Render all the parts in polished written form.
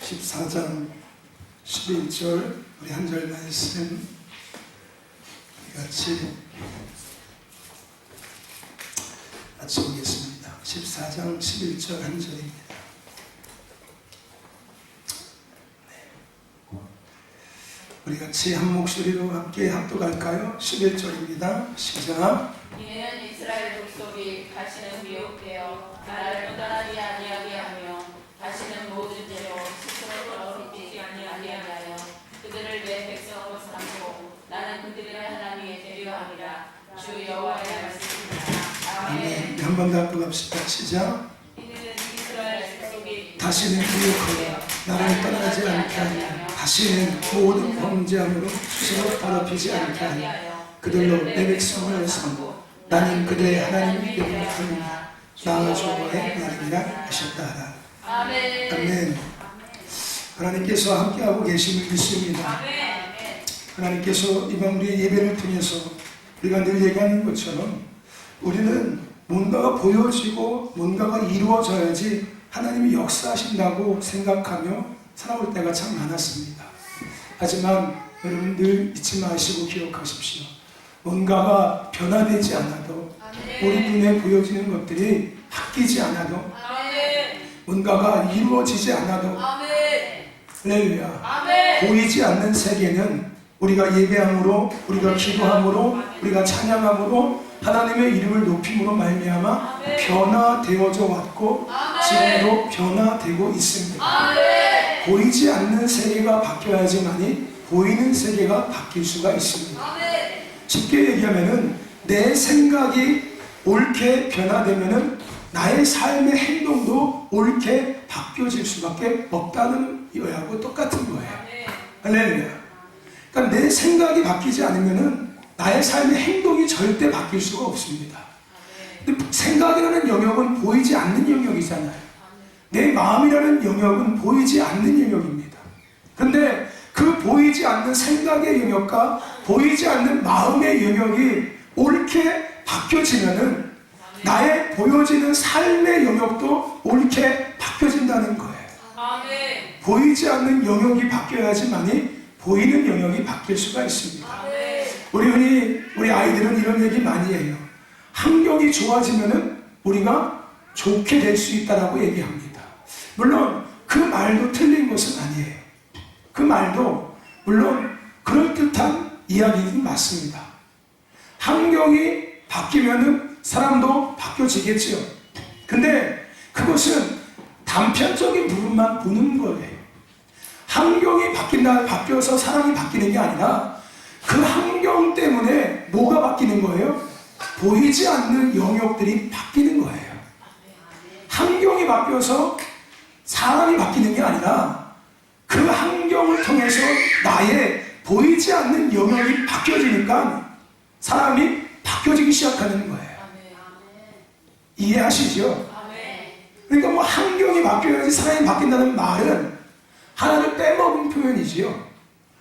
14장 11절 우리 한 절 말씀 같이 보겠습니다. 14장 11절 한 절입니다. 우리 같이 한 목소리로 함께 합독할까요? 11절입니다. 시작. 이는 이스라엘 족속이 다시는 미혹되어 나를 떠나지 아니하게 하며 다시는 모든 죄로 스스로 더럽히지 아니하여 그들을 내 백성으로 삼고 나는 그들의 하나님의 되려 함이라. 주 여호와의 말씀입니다. 아멘. 한 번 더 합독합시다. 시작. 이는 이스라엘 족속이 다시는 미혹하여 나를 떠나지 않게 하며 다시는 모든 범죄함으로 스스로 더럽히지 않게 하여 그들로 내 백성을 삼고 나는 그들의 하나님이 되려 함이라. 나 여호와의 말이라 하셨다. 아멘. 아멘. 하나님께서 함께하고 계심을 믿습니다. 하나님께서 이번 우리의 예배를 통해서 우리가 늘 얘기하는 것처럼 우리는 뭔가가 보여지고 뭔가가 이루어져야지 하나님이 역사하신다고 생각하며 살아올 때가 참 많았습니다. 하지만 여러분 늘 잊지 마시고 기억하십시오. 뭔가가 변화되지 않아도 우리 눈에 보여지는 것들이 바뀌지 않아도 뭔가가 이루어지지 않아도 할렐루야. 보이지 않는 세계는 우리가 예배함으로 우리가 기도함으로 우리가 찬양함으로 하나님의 이름을 높임으로 말미암아 변화되어져 왔고 지금도 변화되고 있습니다. 보이지 않는 세계가 바뀌어야지만이 보이는 세계가 바뀔 수가 있습니다. 쉽게 얘기하면은 내 생각이 옳게 변화되면은 나의 삶의 행동도 옳게 바뀌어질 수밖에 없다는 이거하고 똑같은 거예요. 할렐루야. 그러니까 내 생각이 바뀌지 않으면은 나의 삶의 행동이 절대 바뀔 수가 없습니다. 근데 생각이라는 영역은 보이지 않는 영역이잖아요. 내 마음이라는 영역은 보이지 않는 영역입니다. 근데 그 보이지 않는 생각의 영역과 보이지 않는 마음의 영역이 옳게 바뀌어지면은 나의 보여지는 삶의 영역도 옳게 바뀌어진다는 거예요. 보이지 않는 영역이 바뀌어야지만이 보이는 영역이 바뀔 수가 있습니다. 우리 아이들은 이런 얘기 많이 해요. 환경이 좋아지면은 우리가 좋게 될 수 있다라고 얘기합니다. 물론 그 말도 틀린 것은 아니에요. 그 말도 물론 그럴듯한 이야기는 맞습니다. 환경이 바뀌면은 사람도 바뀌어지겠지요. 근데 그것은 단편적인 부분만 보는 거예요. 환경이 바뀌어서 사람이 바뀌는 게 아니라 그 환경 때문에 뭐가 바뀌는 거예요? 보이지 않는 영역들이 바뀌는 거예요. 환경이 바뀌어서 사람이 바뀌는 게 아니라 그 환경을 통해서 나의 보이지 않는 영역이 바뀌어지니까 사람이 바뀌어지기 시작하는 거예요. 이해하시죠? 그러니까 뭐 환경이 바뀌어야지 사람이 바뀐다는 말은 하나를 빼먹은 표현이지요.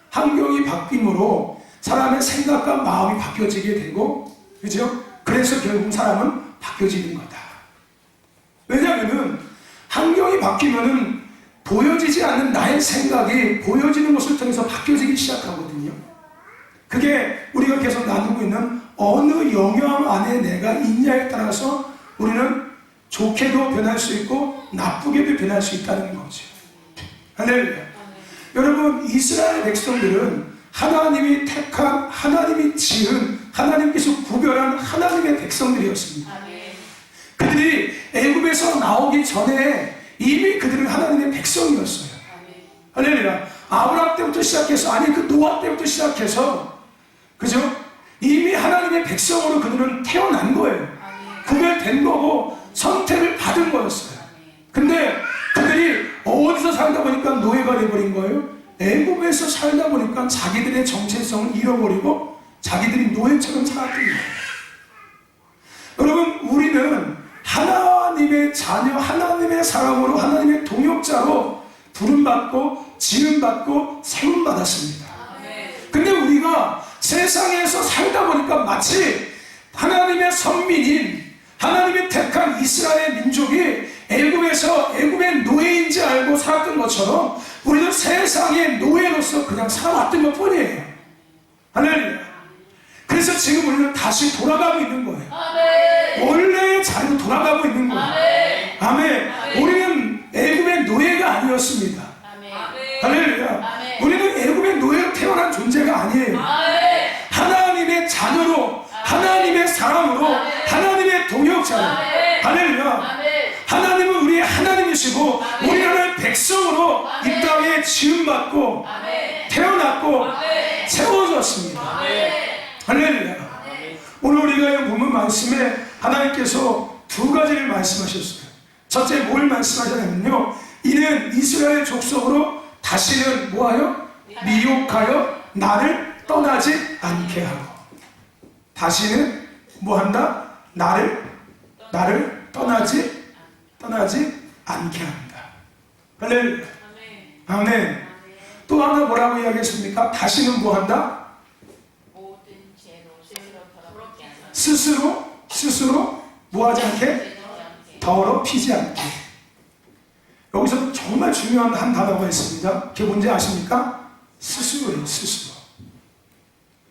환경이 바뀜으로 사람의 생각과 마음이 바뀌어지게 되고, 그죠? 그래서 결국 사람은 바뀌어지는 거다. 왜냐하면은 환경이 바뀌면은 보여지지 않는 나의 생각이 보여지는 것을 통해서 바뀌어지기 시작하거든요. 그게 우리가 계속 나누고 있는 어느 영역 안에 내가 있냐에 따라서 우리는 좋게도 변할 수 있고 나쁘게도 변할 수 있다는 거죠. 할렐루야. 여러분, 이스라엘 백성들은 하나님이 택한, 하나님이 지은, 하나님께서 구별한 하나님의 백성들이었습니다. 그들이 애굽에서 나오기 전에 이미 그들은 하나님의 백성이었어요. 할렐루야. 아브라함 때부터 시작해서, 아니 그 노아 때부터 시작해서, 그죠? 이미 하나님의 백성으로 그들은 태어난 거예요. 구별된 거고 선택을 받은 거였어요. 근데 그들이 어디서 살다 보니까 노예가 돼버린 거예요? 애굽에서 살다 보니까 자기들의 정체성을 잃어버리고 자기들이 노예처럼 살았던 거예요. 여러분, 우리는 하나님의 자녀, 하나님의 사람으로, 하나님의 동역자로 부름받고 지음받고 세움받았습니다. 근데 우리가 세상에서 살다 보니까 마치 하나님의 선민인, 하나님의 택한 이스라엘 민족이 애굽의 노예인 살고 살았던 것처럼 우리는 세상의 노예로서 그냥 살아왔던 것 뿐이에요. 할렐루야. 그래서 지금 우리는 다시 돌아가고 있는 거예요. 원래의 자리로 돌아가고 있는 거예요. 아멘. 우리는 애굽의 노예가 아니었습니다. 할렐루야. 우리는 애굽의 노예로 태어난 존재가 아니에요. 하나님의 자녀로, 하나님의 사람으로, 하나님의 동역자로. 할렐루야. 하나님은 우리의 하나님이시고 우리는 하나님의 백성으로 이 땅에 지음받고 태어났고 세워졌습니다. 할렐루야. 오늘 우리가 보면 말씀에 하나님께서 두 가지를 말씀하셨어요. 첫째 뭘 말씀하셨냐면요, 이는 이스라엘 족속으로 다시는 뭐하여? 미혹하여 나를 떠나지 않게 하고. 다시는 뭐한다? 나를 떠나지 않게 한다. 할렐루야. 아멘. 또 하나 뭐라고 이야기했습니까? 다시는 뭐한다? 모든 죄로 스스로 뭐하지 않게? 더럽히지 않게. 여기서 정말 중요한 한 단어가 있습니다. 그게 뭔지 아십니까? 스스로예요.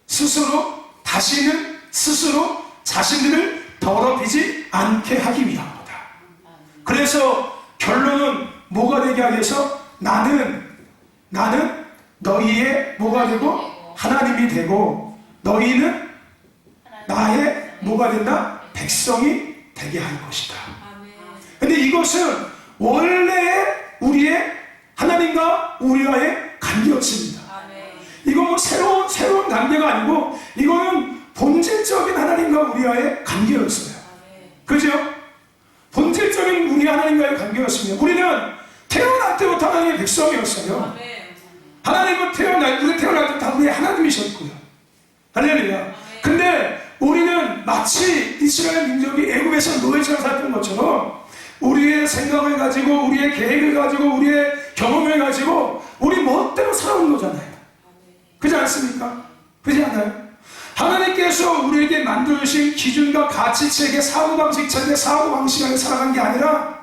스스로 다시는 스스로 자신들을 더럽히지 않게 하기 위함이다. 그래서 결론은 뭐가 되게 하기 위해서 나는 너희의 뭐가 되고 하나님이 되고 너희는 나의 뭐가 된다? 백성이 되게 할 것이다. 근데 이것은 원래 우리의 하나님과 우리와의 관계였습니다. 이건 뭐 새로운 관계가 아니고 이거는 본질적인 하나님과 우리와의 관계였어요. 그죠? 본질적인 우리 하나님과의 관계였습니다. 우리는 태어날 때부터 하나님의 백성이었어요. 하나님은 우리 태어날 때부터 우리의 하나님이셨고요. 할렐루야. 근데 우리는 마치 이스라엘 민족이 애굽에서 노예처럼 살던 것처럼 우리의 생각을 가지고 우리의 계획을 가지고 우리의 경험을 가지고 우리 멋대로 살아온 거잖아요. 그렇지 않습니까? 그렇지 않아요? 하나님께서 우리에게 만들어주신 기준과 가치체계, 사고방식 체계, 사고방식 안에 살아간 게 아니라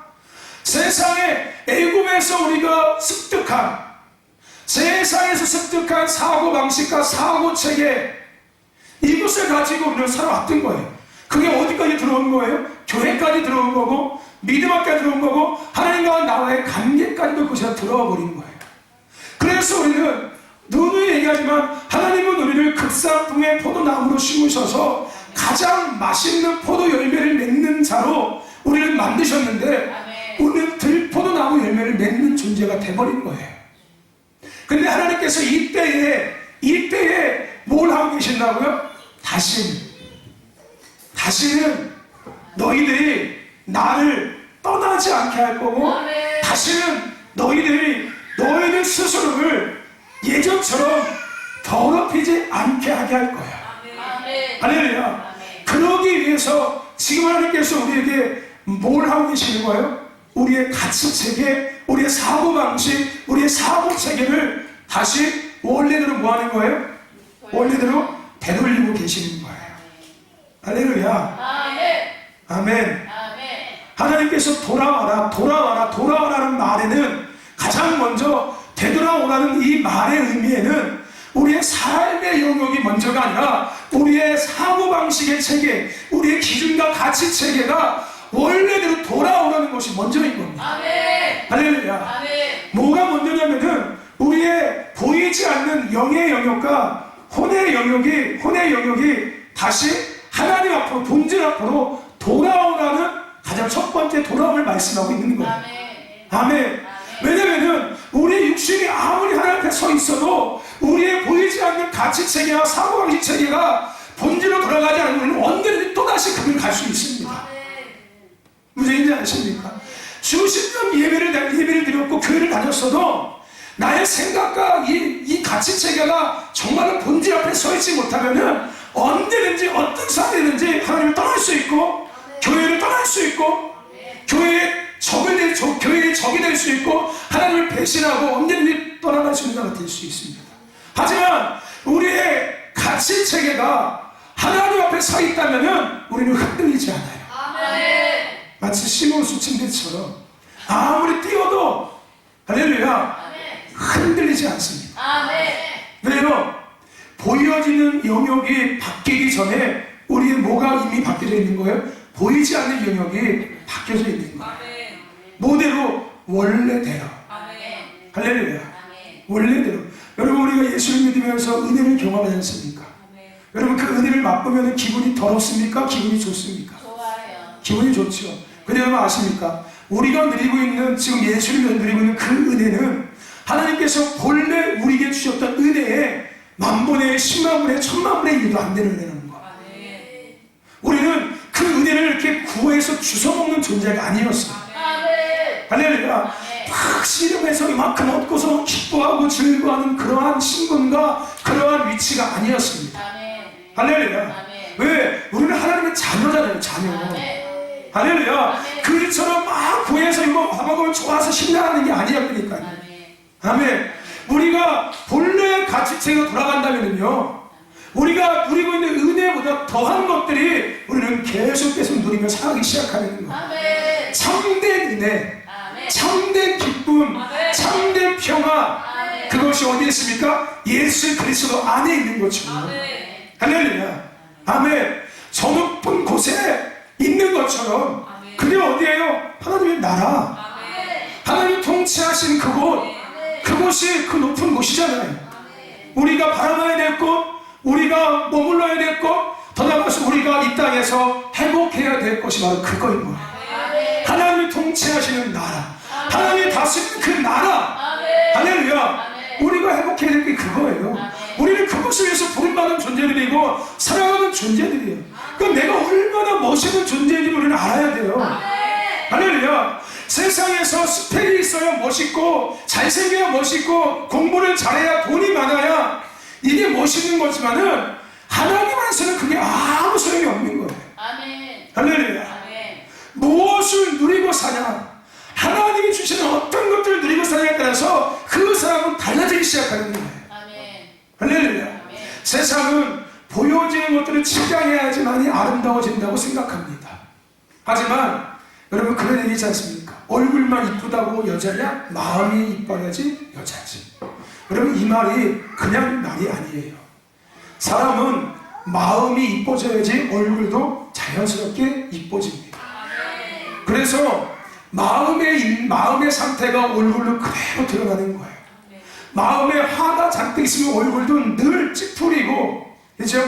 세상에 애굽에서 우리가 세상에서 습득한 사고방식과 사고체계, 이것을 가지고 우리는 살아왔던 거예요. 그게 어디까지 들어온 거예요? 교회까지 들어온 거고 믿음 앞까지 들어온 거고 하나님과 나와의 관계까지도 그것이 들어와 버린 거예요. 그래서 우리는 누누이 얘기하지만 하나님은 우리를 극상품의 포도나무로 심으셔서 가장 맛있는 포도 열매를 맺는 자로 우리를 만드셨는데 우리는 들포도나무 열매를 맺는 존재가 돼버린 거예요. 근데 하나님께서 이때에 뭘 하고 계신다고요? 다시는 너희들이 나를 떠나지 않게 할 거고 다시는 너희들 스스로를 예전처럼 더럽히지 않게 하게 할 거야. 할렐루야. 그러기 위해서 지금 하나님께서 우리에게 뭘 하고 계시는 거예요? 우리의 가치체계, 우리의 사고방식, 우리의 사고체계를 다시 원래대로 뭐 하는 거예요? 원래대로 되돌리고 계시는 거예요. 할렐루야. 아멘. 하나님께서 돌아와라는 말에는 가장 먼저 되돌아오라는 이 말의 의미에는 우리의 삶의 영역이 먼저가 아니라 우리의 사고방식의 체계, 우리의 기준과 가치 체계가 원래대로 돌아오라는 것이 먼저인 겁니다. 할렐루야. 뭐가 먼저냐면은 우리의 보이지 않는 영의 영역과 혼의 영역이 다시 하나님 앞으로, 본질 앞으로 돌아오라는 가장 첫 번째 돌아옴을 말씀하고 있는 거예요. 아멘. 왜냐면은 우리의 육신이 아무리 하나님 앞에 서 있어도 우리의 보이지 않는 가치체계와 사고방식 체계가 본질로 돌아가지 않으면 언제든지 또다시 그걸 갈 수 있습니다. 무슨 아십니까? 수십 년 예배를 드렸고 교회를 다녔어도 나의 생각과 이 가치체계가 정말로 본질 앞에 서 있지 못하면은 언제든지 어떤 상황이든지 하나님을 떠날 수 있고 교회를 떠날 수 있고 교회의 적이 될 수 있고 하나님을 배신하고 언제든지 떠나갈 수 있는 자가 될 수 있습니다. 하지만 우리의 가치체계가 하나님 앞에 서 있다면 우리는 흔들리지 않아요. 마치 시몬 수침대처럼 아무리 뛰어도 할렐루야. 흔들리지 않습니다. 왜요? 보여지는 영역이 바뀌기 전에 우리의 뭐가 이미 바뀌어져 있는 거예요? 보이지 않는 영역이 바뀌어져 있는 거예요. 모대로 원래대로. 할렐루야. 원래대로. 여러분, 우리가 예수를 믿으면서 은혜를 경험하지 않습니까? 여러분, 그 은혜를 맛보면 기분이 더럽습니까? 기분이 좋습니까? 좋아요. 기분이 좋죠. 근데 여러분 아십니까? 우리가 누리고 있는, 지금 예수를 누리고 있는 그 은혜는 하나님께서 본래 우리에게 주셨던 은혜에 만분의 10만분의 1000만분의 1도 안 되는 은혜라는 거예요. 우리는 그 은혜를 이렇게 구해서 주워먹는 존재가 아니었어요. 할렐루야. 막 씨름해서 이만큼 얻고서 기뻐하고 즐거워하는 그러한 신분과 그러한 위치가 아니었습니다. 할렐루야. 왜? 우리는 하나님의 자녀잖아요. 자녀. 할렐루야. 그들처럼 막 구해서 이거 먹으면 좋아서 신나하는 게 아니었으니까요. 아멘. 우리가 본래의 가치체가 돌아간다면요, 우리가 누리고 있는 은혜보다 더한 것들이 우리는 계속 누리며 살아가기 시작하는 거예요. 참된 은혜, 참된 기쁨, 참된 평화, 그것이 어디에 있습니까? 예수 그리스도 안에 있는 것처럼. 할렐루야. 아멘. 저 높은 곳에 있는 것처럼. 그게 어디예요? 하나님의 나라, 하나님 통치하신 그곳, 그곳이 그 높은 곳이잖아요. 우리가 바라봐야 될 곳, 우리가 머물러야 될 곳, 더 나아가서 우리가 이 땅에서 행복해야 될 것이 바로 그거인 거예요. 하나님이 통치하시는 나라, 하나님이 다스리는 그 나라. 할렐루야. 우리가 행복해야 될 게 그거예요. 우리는 그것을 위해서 부름받은 존재들이고 살아가는 존재들이에요. 그럼 내가 얼마나 멋있는 존재인지 우리는 알아야 돼요. 할렐루야. 세상에서 스펙이 있어야 멋있고 잘생겨야 멋있고 공부를 잘해야 돈이 많아야 이게 멋있는 거지만은 하나님 안에서는 그게 아무 소용이 없는 거예요. 할렐루야. 무엇을 누리고 사냐, 하나님이 주시는 어떤 것들을 누리고 사냐에 따라서 그 사람은 달라지기 시작하는 거예요. 할렐루야. 세상은 보여지는 것들을 측량해야지만이 아름다워진다고 생각합니다. 하지만 여러분, 그런 얘기 있지 않습니까? 얼굴만 이쁘다고 여자냐? 마음이 이뻐야지 여자지. 여러분, 이 말이 그냥 말이 아니에요. 사람은 마음이 이뻐져야지 얼굴도 자연스럽게 이뻐집니다. 그래서 마음의 상태가 얼굴로 그대로 드러나는 거예요. 마음에 화가 잔뜩 있으면 얼굴도 늘 찌푸리고, 그렇죠?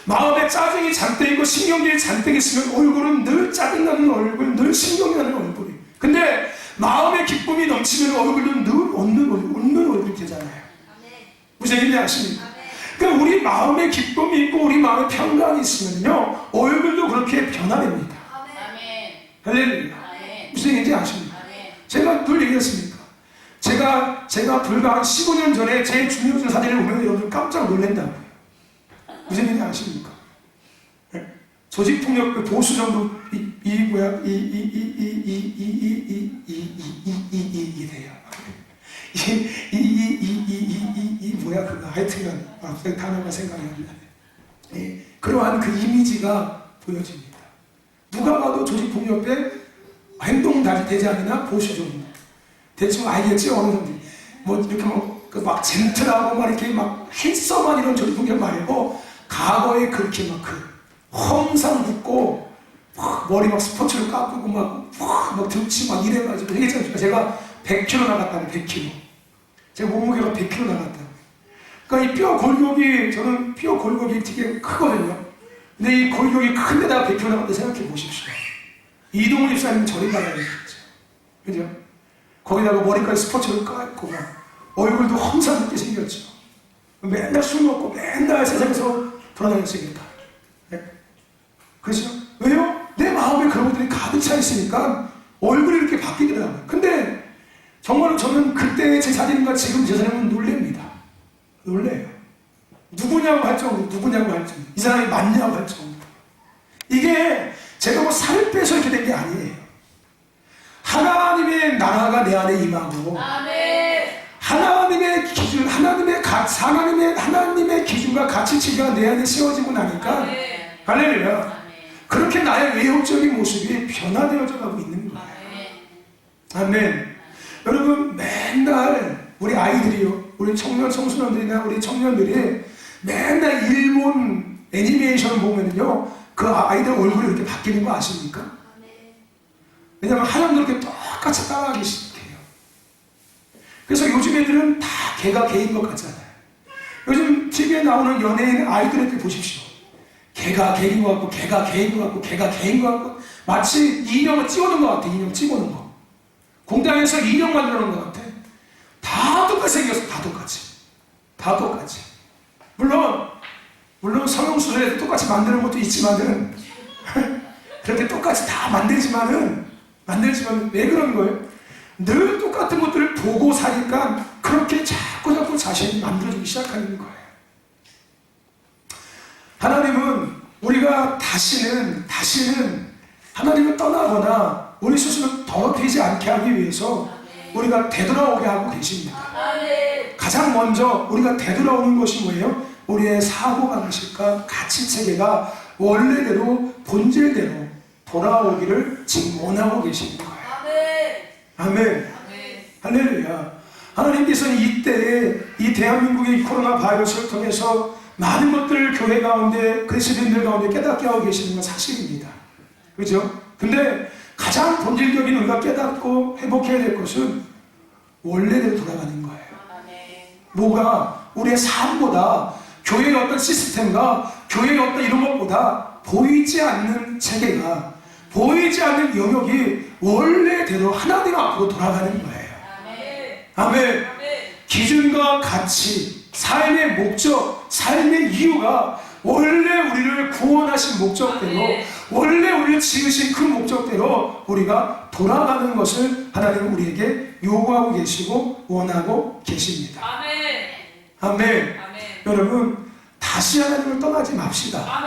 마음에 짜증이 잔뜩 있고 신경질이 잔뜩 있으면 얼굴은 늘 짜증나는 얼굴, 늘 신경나는 얼굴이. 근데 마음의 기쁨이 넘치면 얼굴은 늘 웃는 얼굴이 되잖아요. 무슨 얘기인지 아십니까? 그러니까 우리 마음에 기쁨이 있고 우리 마음에 평강이 있으면요, 얼굴도 그렇게 변화됩니다. 할렐루야. 무슨 얘기인지 아십니까? 제가 늘 얘기했습니까? 제가 불과 한 15년 전에 제 중요한 사진을 보면 여러분 깜짝 놀란다고요. 무슨 얘기인지 아십니까? 조직폭력 그 보수 정부 이래요. 뭐야 그거, 하여튼간 갑자기 단어가 생각이 안 나네. 그러한 그 이미지가 보여집니다. 누가 봐도 조직폭력배 행동이 되지 않으나 보수 정부. 대충 알겠지? 어느 정도. 뭐 이렇게 막 젠틀하고 막 이렇게 막 핸섬한 이런 조직폭력 말고 과거에 그렇게 막 험상 붙고 머리 막 스포츠로 깎고 막 등치 막 이래가지고 얘기했잖아요. 제가 100kg 나갔다고. 100kg. 제 몸무게가 100kg 나갔다고. 그러니까 이 뼈 골격이, 저는 뼈 골격이 되게 크거든요. 근데 이 골격이 큰 데다가 100kg 나갔다 생각해 보십시오. 이동훈 집사님 저리 가야겠죠. 그죠? 거기다가 머리까지 스포츠로 깎고 막 얼굴도 험상궂게 생겼죠. 맨날 술 먹고 맨날 세상에서 돌아다녔으니까. 네? 그렇죠? 왜요? 내 마음에 그런 것들이 가득 차 있으니까 얼굴이 이렇게 바뀌더라고요. 근데 정말로 저는 그때 제 사진과 지금 제 사진은 놀랍니다. 놀래요. 누구냐고 할 정도, 누구냐고 할 정도, 이 사람이 맞냐고 할 정도. 이게 제가 뭐 살을 빼서 이렇게 된 게 아니에요. 하나님의 나라가 내 안에 임하고, 하나님의 기준, 하나님의 기준과 가치치가 내 안에 세워지고 나니까, 할렐루야. 그렇게 나의 외형적인 모습이 변화되어져 가고 있는 거예요. 아멘. 여러분, 맨날 맨날 우리 아이들이요, 우리 청년 청소년들이나 우리 청년들이 맨날 일본 애니메이션을 보면요, 그 아이들 얼굴이 이렇게 바뀌는 거 아십니까? 왜냐면 하나님도 이렇게 똑같이 따라하기 시작해요. 그래서 요즘 애들은 다 걔가 걔인 것 같잖아요. 요즘 TV에 나오는 연예인 아이들한테 보십시오. 걔가 걔인 것 같고, 걔가 걔인 것 같고, 걔가 걔인 것 같고, 마치 인형을 찍어놓은 것 같아. 인형 찍어놓은 거. 공장에서 인형 만들어 놓은 것 같아. 다 똑같이 생겼어. 다 똑같이. 다 똑같이. 물론 성형수술에도 똑같이 만드는 것도 있지만은 그렇게 똑같이 다 만들지만은 왜 그런 거예요? 늘 똑같은 것들을 보고 사니까 그렇게 자꾸 자신이 만들어지기 시작하는 거예요. 하나님은 우리가 다시는 하나님을 떠나거나 우리 스스로 더럽히지 않게 하기 위해서 우리가 되돌아오게 하고 계십니다. 가장 먼저 우리가 되돌아오는 것이 뭐예요? 우리의 사고방식과 가치체계가 원래대로 본질대로 돌아오기를 지금 원하고 계시는 거예요. 아멘. 할렐루야. 하나님께서는 이때에 이 대한민국의 코로나 바이러스를 통해서 많은 것들을 교회 가운데 그리스도인들 가운데 깨닫게 하고 계시는 건 사실입니다. 그렇죠? 근데 가장 본질적인 우리가 깨닫고 회복해야 될 것은 원래대로 돌아가는 거예요. 뭐가 우리의 삶보다 교회의 어떤 시스템과 교회의 어떤 이런 것보다 보이지 않는 체계가 보이지 않는 영역이 원래대로 하나님 앞으로 돌아가는 거예요. 아멘. 기준과 가치, 삶의 목적, 삶의 이유가 원래 우리를 구원하신 목적대로 원래 우리를 지으신 그 목적대로 우리가 돌아가는 것을 하나님은 우리에게 요구하고 계시고 원하고 계십니다. 아멘. 여러분 다시 하나님을 떠나지 맙시다.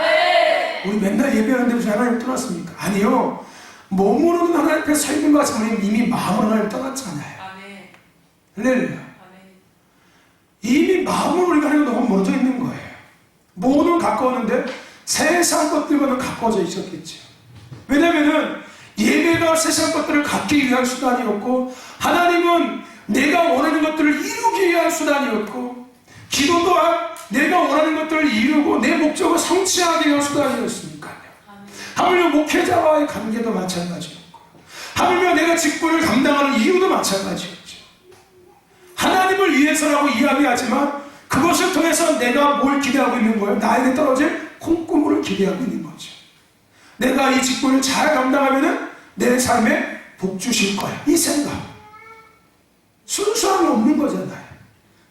우리 맨날 예배하는데 무슨 하나님을 떠났습니까? 아니요. 몸으로는 하나님 앞에 서 있는 것 같지만 우리는 이미 마음으로 하나님을 떠났잖아요. 할렐루야. 이미 마음으로 우리가 하나님과 너무 멀어져 있는 거예요. 몸은 가까웠는데 세상 것들과는 가까워져 있었겠죠. 왜냐면은 예배가 세상 것들을 갖기 위한 수단이었고 하나님은 내가 원하는 것들을 이루기 위한 수단이었고 기도 또한 내가 원하는 것들을 이루고 내 목적을 성취하기 위한 수단이었으니까요. 하물며 목회자와의 관계도 마찬가지였고 하물며 내가 직분을 감당하는 이유도 마찬가지였죠. 하나님을 위해서라고 이야기하지만 그것을 통해서 내가 뭘 기대하고 있는 거예요? 나에게 떨어질 콩고물을 기대하고 있는 거죠. 내가 이 직분을 잘 감당하면 내 삶에 복 주실 거야. 이 생각. 순수함이 없는 거잖아요.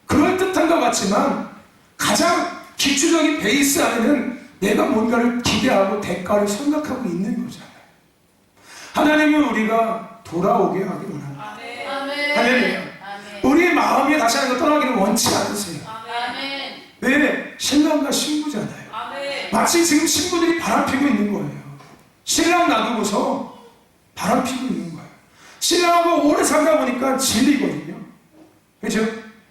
그럴듯한 것 같지만 가장 기초적인 베이스 안에는 내가 뭔가를 기대하고 대가를 생각하고 있는 거잖아요. 하나님은 우리가 돌아오게 하기 원합니다. 할렐루야. 우리의 마음이 다시 하나님과 떠나기를 원치 않으세요. 왜? 신랑과 신부잖아요. 마치 지금 신부들이 바람피고 있는 거예요. 신랑 놔두고서 바람피고 있는 거예요. 신랑하고 오래 살다 보니까 질리거든요. 그렇죠?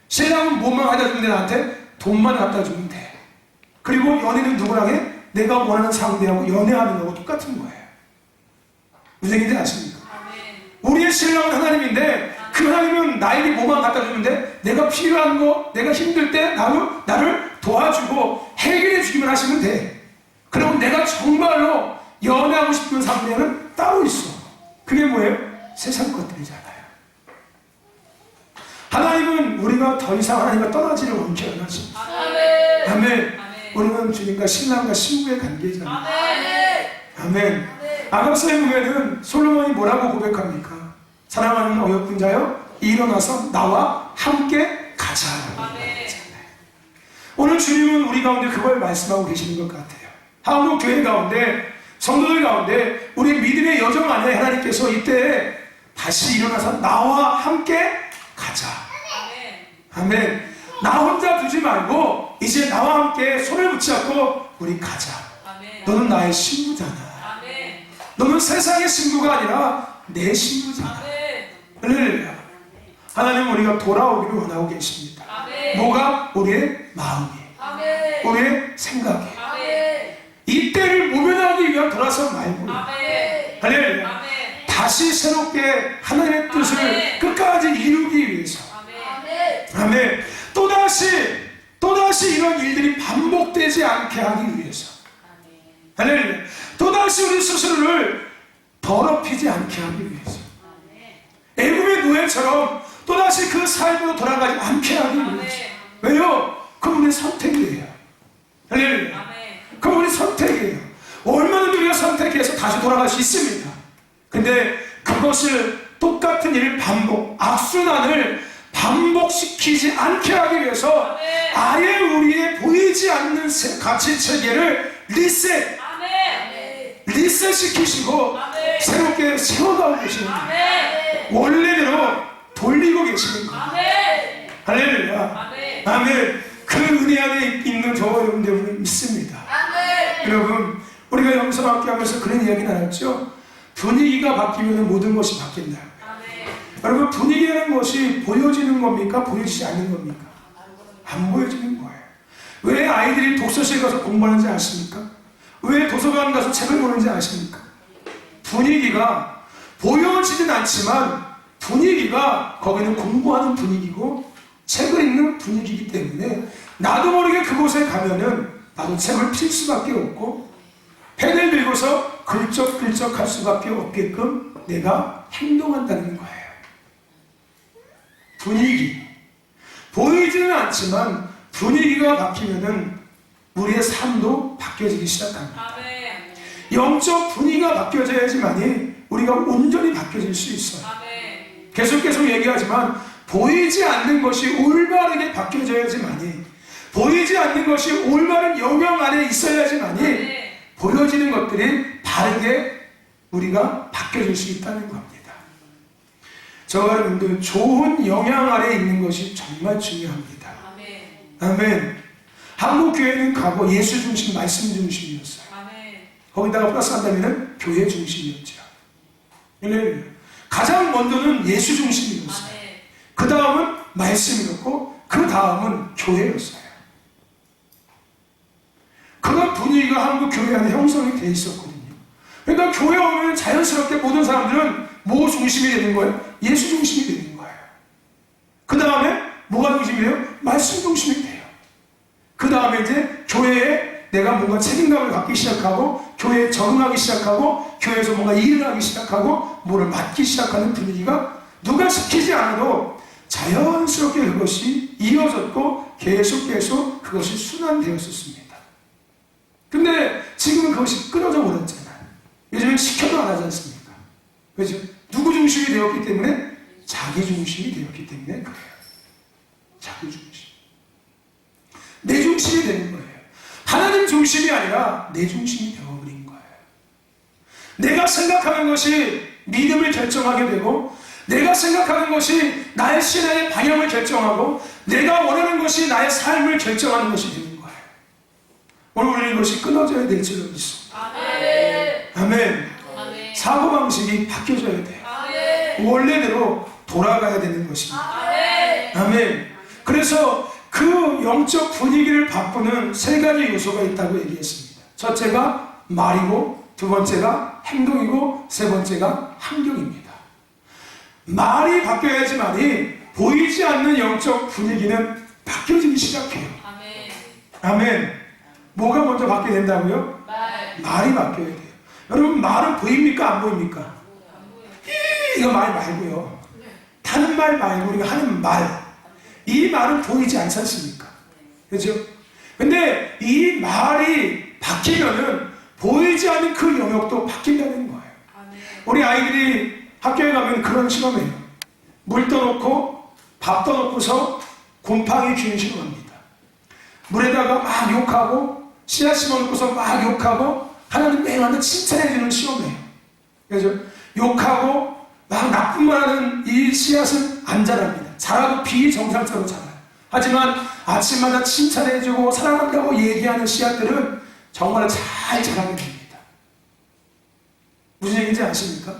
신랑은 뭐만 갖다 주면 돼? 나한테 돈만 갖다 주면 돼. 그리고 연애는 누구랑 해? 내가 원하는 상대하고 연애하는 거하고 똑같은 거예요. 무슨 얘기인지 아십니까? 우리의 신랑은 하나님인데 그 하나님은 나에게 뭐만 갖다 주는데 내가 필요한 거, 내가 힘들 때 나를 도와주고 해결해 주기만 하시면 돼. 그럼 내가 정말로 연애하고 싶은 상대는 따로 있어. 그게 뭐예요? 세상 것들이잖아요. 하나님은 우리가 더 이상 하나님과 떠나지를 원치 않으십니다. 아멘. 우리는 주님과 신랑과 신부의 관계잖아요. 아멘. 아갑서에 보면은 솔로몬이 뭐라고 고백합니까? 사랑하는 어여쁜 자여 일어나서 나와 함께 가자. 오늘 주님은 우리 가운데 그걸 말씀하고 계시는 것 같아요. 한국 교회 가운데 성도들 가운데 우리 믿음의 여정 안에 하나님께서 이때 다시 일어나서 나와 함께 가자. 아멘. 나 혼자 두지 말고 이제 나와 함께 손을 붙잡고 우리 가자. 너는 나의 신부잖아. 너는 세상의 신부가 아니라 내 신부잖아. 할렐루야. 하나님은 우리가 돌아오기를 원하고 계십니다. 뭐가? 우리의 마음이, 우리의 생각이. 이때를 모면하기 위한 돌아선 말고 할렐루야. 다시 새롭게 하나님의 뜻을 끝까지 이루기 위해서 일들이 반복되지 않게 하기 위해서. 할렐루야. 또다시 우리 스스로를 더럽히지 않게 하기 위해서. 애굽의 노예처럼 또다시 그 삶으로 돌아가지 않게 하기 위해서. 왜요? 그분의 선택이에요. 할렐루야. 그분의 선택이에요. 얼마나 우리가 선택해서 다시 돌아갈 수 있습니다. 근데 그것을 똑같은 일을 악순환을 반복시키지 않게 하기 위해서 아예 우리의 보이지 않는 가치 체계를 리셋시키시고 새롭게 세워가고 계시는 거예요. 원래대로 돌리고 계시는 거예요. 할렐루야. 아멘. 그 은혜 안에 있는 저와 여러분들 믿습니다. 여러분, 우리가 여기서 함께하면서 그런 이야기 나눴죠. 분위기가 바뀌면 모든 것이 바뀐다. 여러분, 분위기라는 것이 보여지는 겁니까? 보여지지 않는 겁니까? 안 보여지는 거예요. 왜 아이들이 독서실 가서 공부하는지 아십니까? 왜 도서관 가서 책을 보는지 아십니까? 분위기가 보여지진 않지만 분위기가 거기는 공부하는 분위기고 책을 읽는 분위기이기 때문에 나도 모르게 그곳에 가면은 나도 책을 필 수밖에 없고 펜을 들고서 글적글적 할 수밖에 없게끔 내가 행동한다는 거예요. 분위기. 보이지는 않지만 분위기가 바뀌면은 우리의 삶도 바뀌어지기 시작합니다. 영적 분위기가 바뀌어져야지만이 우리가 온전히 바뀌어질 수 있어요. 계속 얘기하지만 보이지 않는 것이 올바르게 바뀌어져야지만이, 보이지 않는 것이 올바른 영향 안에 있어야지만이 보여지는 것들이 바르게 우리가 바뀌어질 수 있다는 겁니다. 저와 여러분들 좋은 영향 아래 있는 것이 정말 중요합니다. 아멘. 한국 교회는 과거 예수 중심, 말씀 중심이었어요. 거기다가 플러스 한다면 교회 중심이었죠. 가장 먼저는 예수 중심이었어요. 그 다음은 말씀이었고 그 다음은 교회였어요. 그런 분위기가 한국 교회 안에 형성이 돼 있었거든요. 그러니까 교회 오면 자연스럽게 모든 사람들은 뭐 중심이 되는 거예요? 예수 중심이 되는 거예요. 그 다음에 뭐가 중심이에요? 말씀 중심이 돼요. 그 다음에 이제 교회에 내가 뭔가 책임감을 갖기 시작하고 교회에 적응하기 시작하고 교회에서 뭔가 일을 하기 시작하고 뭐를 맡기 시작하는 분위기가 누가 시키지 않아도 자연스럽게 그것이 이어졌고 계속 그것이 순환되었었습니다. 근데 지금은 그것이 끊어져 버렸잖아요. 요즘엔 시켜도 안 하지 않습니까? 그렇죠? 누구 중심이 되었기 때문에? 자기 중심이 되었기 때문에 그래요. 자기 중심. 내 중심이 되는 거예요. 하나님 중심이 아니라 내 중심이 되어버린 거예요. 내가 생각하는 것이 믿음을 결정하게 되고 내가 생각하는 것이 나의 신앙의 방향을 결정하고 내가 원하는 것이 나의 삶을 결정하는 것이 되는 거예요. 오늘 우리는 이것이 끊어져야 될 줄로 믿습니다. 아멘. 사고방식이 바뀌어져야 돼요. 원래대로 돌아가야 되는 것입니다. 아멘. 그래서 그 영적 분위기를 바꾸는 세 가지 요소가 있다고 얘기했습니다. 첫째가 말이고, 두 번째가 행동이고, 세 번째가 환경입니다. 말이 바뀌어야지만이 보이지 않는 영적 분위기는 바뀌어지기 시작해요. 아멘. 뭐가 먼저 바뀌어야 된다고요? 말이 바뀌어야 돼요. 여러분, 말은 보입니까? 안 보입니까? 이거 말 말고요. 하는 말 말고 우리가 하는 말. 이 말은 보이지 않지 않습니까? 그렇죠? 근데 이 말이 바뀌면은 보이지 않는 그 영역도 바뀐다는 거예요. 우리 아이들이 학교에 가면 그런 실험해요. 물 떠놓고 밥 떠놓고서 곰팡이 균 실험합니다. 물에다가 막 욕하고 씨앗 심어놓고서 막 욕하고 하나님 맹한테 칭찬해주는 실험이에요. 그렇죠? 욕하고 막 나쁜 말 하는 이 씨앗은 안 자랍니다. 자라도 비정상적으로 자라요. 하지만 아침마다 칭찬해주고 사랑한다고 얘기하는 씨앗들은 정말 잘 자라게 됩니다. 무슨 얘기인지 아십니까?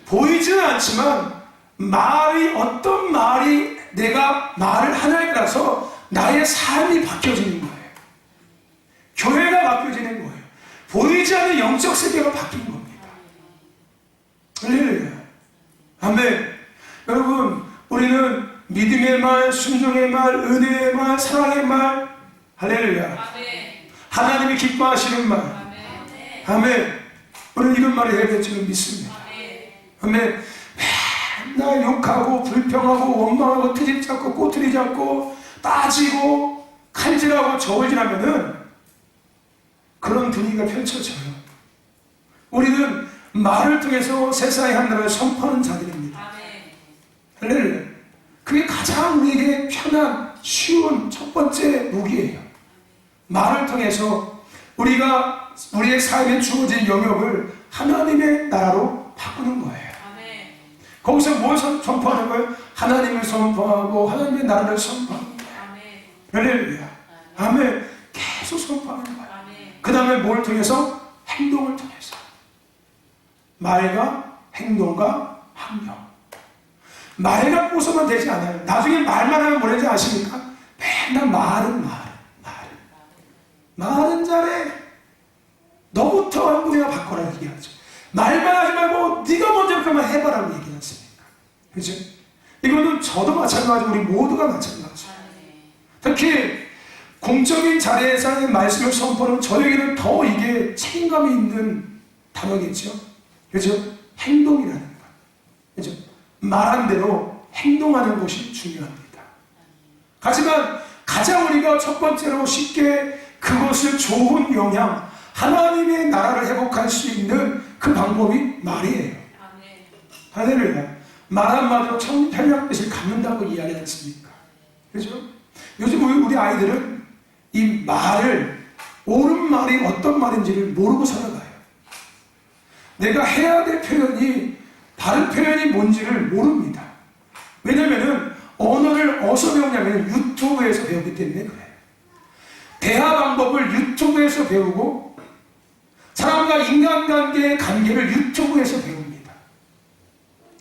보이지는 않지만 말이 어떤 말이 내가 말을 하냐에 따라서 나의 삶이 바뀌어지는 거예요. 교회가 바뀌어지는 거예요. 보이지 않는 영적 세계가 바뀐 겁니다. 할렐루야. 아멘. 여러분, 우리는 믿음의 말, 순종의 말, 은혜의 말, 사랑의 말, 할렐루야. 아멘. 하나님이 기뻐하시는 말. 아멘. 아멘. 오늘 이런 말을 해야 될 줄은 믿습니다. 아멘. 맨날 욕하고 불평하고 원망하고 트집 잡고 꼬투리 잡고 따지고 칼질하고 저울질하면은 그런 분위기가 펼쳐져요. 우리는 말을 통해서 세상의 하나님을 선포하는 자들입니다. 할렐루야. 그게 가장 우리에게 편한 쉬운 첫 번째 무기예요. 말을 통해서 우리가 우리의 삶에 주어진 영역을 하나님의 나라로 바꾸는 거예요. 거기서 뭘 선포하는 거예요? 하나님을 선포하고 하나님의 나라를 선포하는 거예요. 할렐루야. 아멘. 계속 선포하는 거예요. 그 다음에 뭘 통해서? 행동을 통해서. 말과 행동과 합력. 말 갖고서만 되지 않아요. 나중에 말만 하면 뭐라는지 아십니까? 맨날 말은 잘해. 너부터 한 분이나 바꿔라 얘기하죠. 말만 하지 말고 네가 먼저 그만 해봐라고 얘기하지 않습니까? 그죠? 이거는 저도 마찬가지고 우리 모두가 마찬가지죠. 특히 공적인 자리에서의 말씀을 선포하는 저에게는 더 이게 책임감이 있는 단어겠죠. 그죠? 행동이라는 것. 그죠? 말한 대로 행동하는 것이 중요합니다. 하지만 가장 우리가 첫 번째로 쉽게 그것을 좋은 영향, 하나님의 나라를 회복할 수 있는 그 방법이 말이에요. 할렐루야. 말 한마디로 천편양빛을 갖는다고 이야기하지 않습니까? 그죠? 요즘 우리 아이들은 이 말을, 옳은 말이 어떤 말인지를 모르고 살아가요. 내가 해야 될 표현이, 바른 표현이 뭔지를 모릅니다. 왜냐면은 언어를 어디서 배우냐면 유튜브에서 배우기 때문에 그래요. 대화 방법을 유튜브에서 배우고 사람과 인간관계의 관계를 유튜브에서 배웁니다.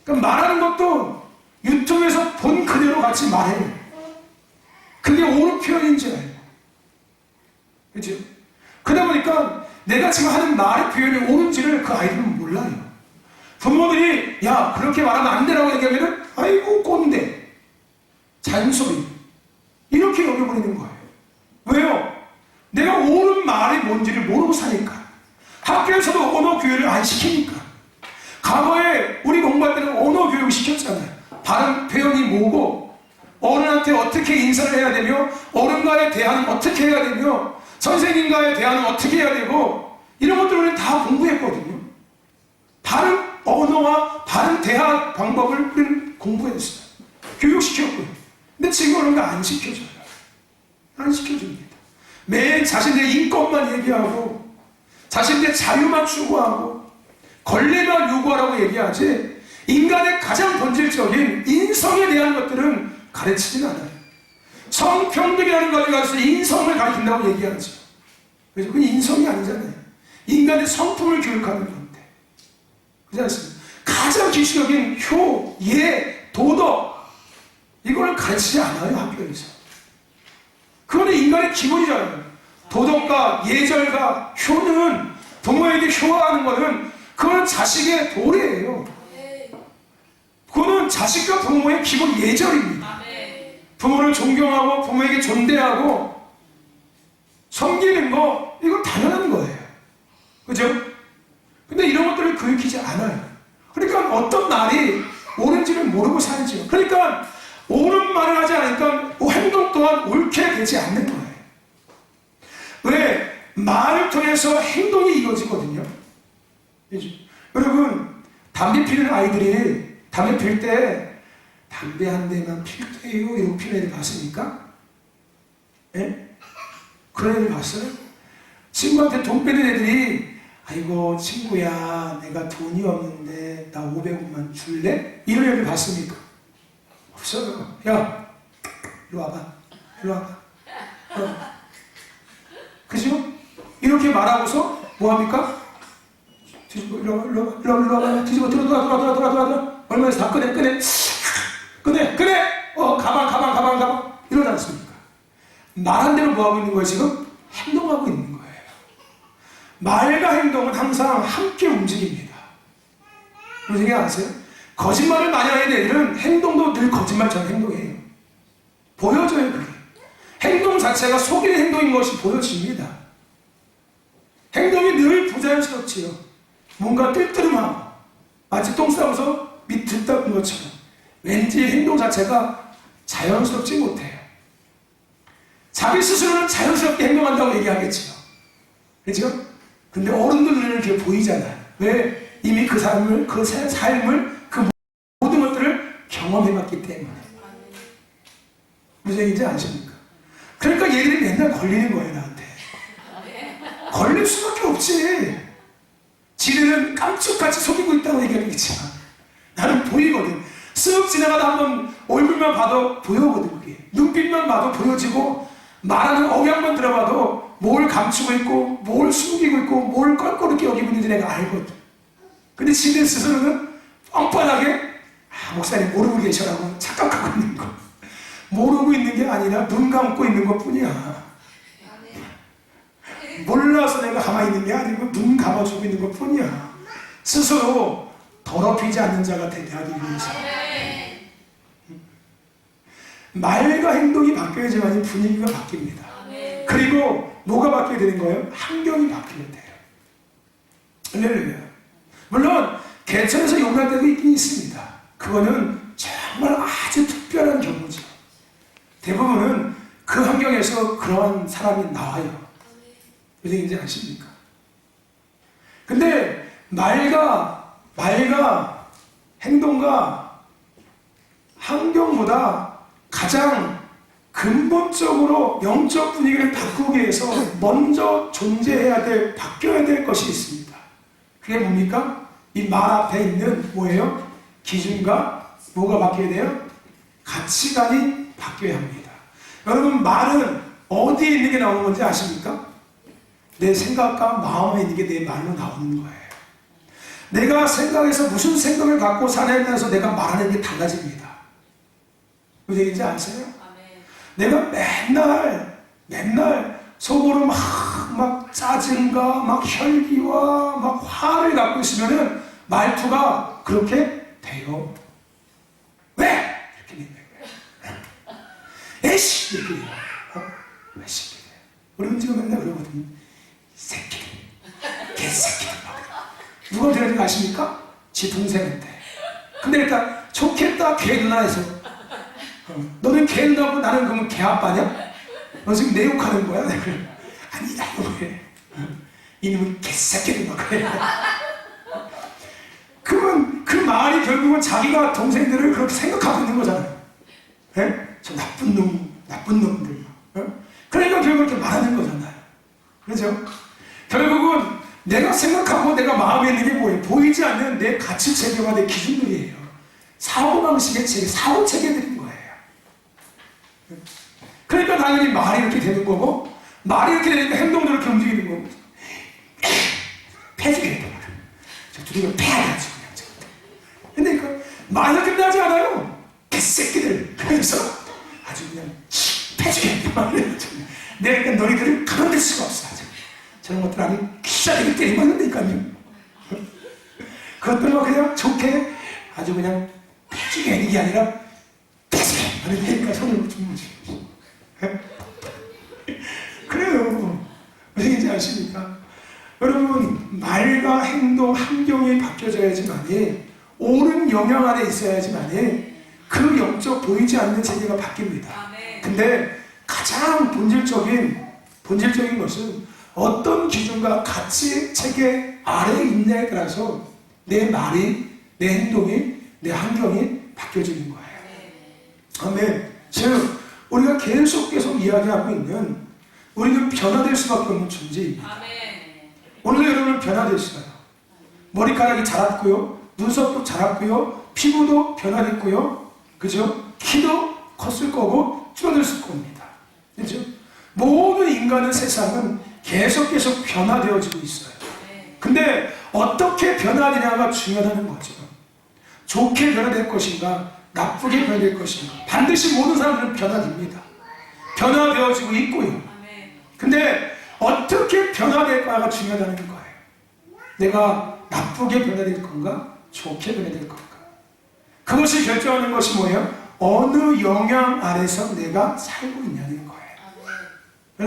그러니까 말하는 것도 유튜브에서 본 그대로 같이 말해요. 그게 옳은 표현인지 알고. 그렇죠? 그러다 보니까 내가 지금 하는 말의 표현이 옳은지를 그 아이들은 몰라요. 부모들이 야 그렇게 말하면 안 되라고 얘기하면은 아이고 꼰대, 잔소리 이렇게 여겨버리는 거예요. 왜요? 내가 옳은 말이 뭔지를 모르고 사니까. 학교에서도 언어 교육을 안 시키니까. 과거에 우리 공부할 때는 언어 교육을 시켰잖아요. 바른 표현이 뭐고 어른한테 어떻게 인사를 해야 되며 어른과의 대화는 어떻게 해야 되며 선생님과의 대화는 어떻게 해야 되고 이런 것들을 우리는 다 공부했거든요. 바른 언어와 바른 대화 방법을 우리는 공부했어요. 교육시켰고요. 근데 지금 그런 거 안 시켜줘요. 안 시켜줍니다. 매일 자신의 인권만 얘기하고 자신의 자유만 추구하고 권리만 요구하라고 얘기하지 인간의 가장 본질적인 인성에 대한 것들은 가르치진 않아요. 성평등이라는 것에 가서 인성을 가르친다고 얘기하죠. 그래서 그건 인성이 아니잖아요. 인간의 성품을 교육하는 건데. 그렇지 않습니까? 가장 기초적인 효, 예, 도덕 이걸 가르치지 않아요. 학교에서. 그거는 인간의 기본이잖아요. 도덕과 예절과 효는 부모에게 효하는 것은 그거는 자식의 도리예요. 그거는 자식과 부모의 기본 예절입니다. 부모를 존경하고 부모에게 존대하고 섬기는 거 이건 당연한 거예요. 그죠? 근데 이런 것들을 교육하지 않아요. 그러니까 어떤 말이 옳은지를 모르고 살죠. 그러니까 옳은 말을 하지 않으니까 행동 또한 옳게 되지 않는 거예요. 왜? 말을 통해서 행동이 이루어지거든요. 그죠? 여러분 담배 피는 아이들이 담배 필 때 담배 한 대만 필게요 이러고 피는 애들 봤습니까? 예? 그런 애들 봤어요? 친구한테 돈 빼는 애들이 아이고 친구야 내가 돈이 없는데 나 500원만 줄래? 이런 애들 봤습니까? 없어요. 야 이리 와봐. 이리 와봐. 그죠? 이렇게 말하고서 뭐합니까? 뒤집어 이리 와봐. 뒤집어 돌아. 얼마에서 다 꺼내. 가방. 이러지 않습니까? 말한 대로 뭐하고 있는 거예요 지금? 행동하고 있는 거예요. 말과 행동은 항상 함께 움직입니다. 무슨 얘기 아세요? 거짓말을 많이 하는 애들은 행동도 늘 거짓말처럼 행동해요. 보여줘요 그게. 행동 자체가 자체가 속이는 행동인 것이 보여집니다. 행동이 늘 부자연스럽지요. 뭔가 뜰뜨름하고 마치 똥 싸면서 밑을 닦은 것처럼 왠지 행동 자체가 자연스럽지 못해요. 자기 스스로는 자연스럽게 행동한다고 얘기하겠지요. 그렇죠? 근데 어른들 눈에는 그게 보이잖아요. 왜? 이미 그 삶을, 그 삶을, 그 모든 것들을 경험해봤기 때문에. 무슨 얘기인지 아십니까? 그러니까 얘들이 맨날 걸리는 거예요, 나한테. 걸릴 수밖에 없지. 지네는 깜짝같이 속이고 있다고 얘기하겠지만 나는 보이거든. 쓱 지나가다 한번 얼굴만 봐도 보여거든. 그게 눈빛만 봐도 보여지고 말하는 억양만 들어봐도 뭘 감추고 있고 뭘 숨기고 있고 뭘 껄끄럽게 여기고 있는지 내가 알거든. 근데 지네 스스로는 뻔뻔하게 목사님 모르고 계셔라고 착각하고 있는 거. 모르고 있는 게 아니라 눈 감고 있는 것 뿐이야. 몰라서 내가 가만히 있는 게 아니고 눈 감아주고 있는 것 뿐이야. 스스로 더럽히지 않는 자가 되게 하기 위해서. 말과 행동이 바뀌어야지만 분위기가 바뀝니다. 그리고 뭐가 바뀌어야 되는 거예요? 환경이 바뀌어야 돼요. 할렐루야. 물론 개천에서 용할 때도 있긴 있습니다. 그거는 정말 아주 특별한 경우죠. 대부분은 그 환경에서 그러한 사람이 나와요. 무슨 얘기인지 아십니까? 근데 말과 행동과 환경보다 가장 근본적으로 영적 분위기를 바꾸기 위해서 먼저 존재해야 될, 바뀌어야 될 것이 있습니다. 그게 뭡니까? 이 말 앞에 있는 뭐예요? 기준과 뭐가 바뀌어야 돼요? 가치관이 바뀌어야 합니다. 여러분, 말은 어디에 있는 게 나오는 건지 아십니까? 내 생각과 마음에 있는 게 내 말로 나오는 거예요. 내가 생각해서 무슨 생각을 갖고 사냐면서 내가 말하는 게 달라집니다. 무슨 얘기인지 아세요? 내가 맨날 속으로 막 짜증과 막 혈기와 막 화를 갖고 있으면은 말투가 그렇게 돼요. 왜? 이렇게 된다. 에이씨! 이렇게 돼요. 왜 새끼들? 우리 은지가 맨날 그러거든요. 이 새끼들. 개새끼들. 누가 들어야 아십니까? 지 동생한테. 근데 일단 좋겠다 개 누나에서 너는 개 누나고 나는 그러면 개 아빠냐? 너 지금 내 욕하는 거야? 아니다 이거해. 이놈은 개새끼들 막 그래. 그러면 그 말이 결국은 자기가 동생들을 그렇게 생각하고 있는 거잖아요. 네? 저 나쁜 놈들. 그러니까 결국 그렇게 말하는 거잖아요. 그렇죠? 결국은 내가 생각하고 내가 마음에 있는 게 뭐예요? 보이지 않는 내 가치 체계와 내 기준들이에요. 사고방식의 체계, 사고 체계들인 거예요. 그러니까 당연히 말이 이렇게 되는 거고, 말이 이렇게 되니까 행동도 이렇게 움직이는 거고. 패주게 되는 거예요. 저 둘이가 패야지 그냥. 근데 그 말이 끝나지 않아요. 개새끼들. 그래서 아주 그냥 패주게 되는 거예요. 내가 너희들을 가만둘 수가 없어. 저런 것들 아니 기자들이 때리면 안 된다니까요. 그것들만 그냥 좋게 아주 그냥 패주게 하는 게 아니라 패주게 하는 게니까 손을 주는 거지. 그래요. 무슨 얘기인지 아십니까? 여러분, 말과 행동, 환경이 바뀌어져야지만이 옳은 영향 안에 있어야지만이 그 영적 보이지 않는 세계가 바뀝니다. 근데 가장 본질적인 것은 어떤 기준과 가치 체계 아래에 있냐에 따라서 내 말이, 내 행동이, 내 환경이 바뀌어지는 거예요. 아멘. 즉 우리가 계속 이야기하고 있는 우리는 변화될 수밖에 없는 존재입니다. 오늘 여러분은 변화됐어요. 머리카락이 자랐고요, 눈썹도 자랐고요, 피부도 변화됐고요, 그죠? 키도 컸을 거고 줄어들었을 겁니다. 그죠? 모든 인간은 세상은 계속 변화되어지고 있어요. 근데 어떻게 변화되냐가 중요하다는 거죠. 좋게 변화될 것인가, 나쁘게 변화될 것인가. 반드시 모든 사람들은 변화됩니다. 변화되어지고 있고요. 근데 어떻게 변화될까가 중요하다는 거예요. 내가 나쁘게 변화될 건가, 좋게 변화될 건가. 그것이 결정하는 것이 뭐예요? 어느 영향 아래서 내가 살고 있냐는 거예요.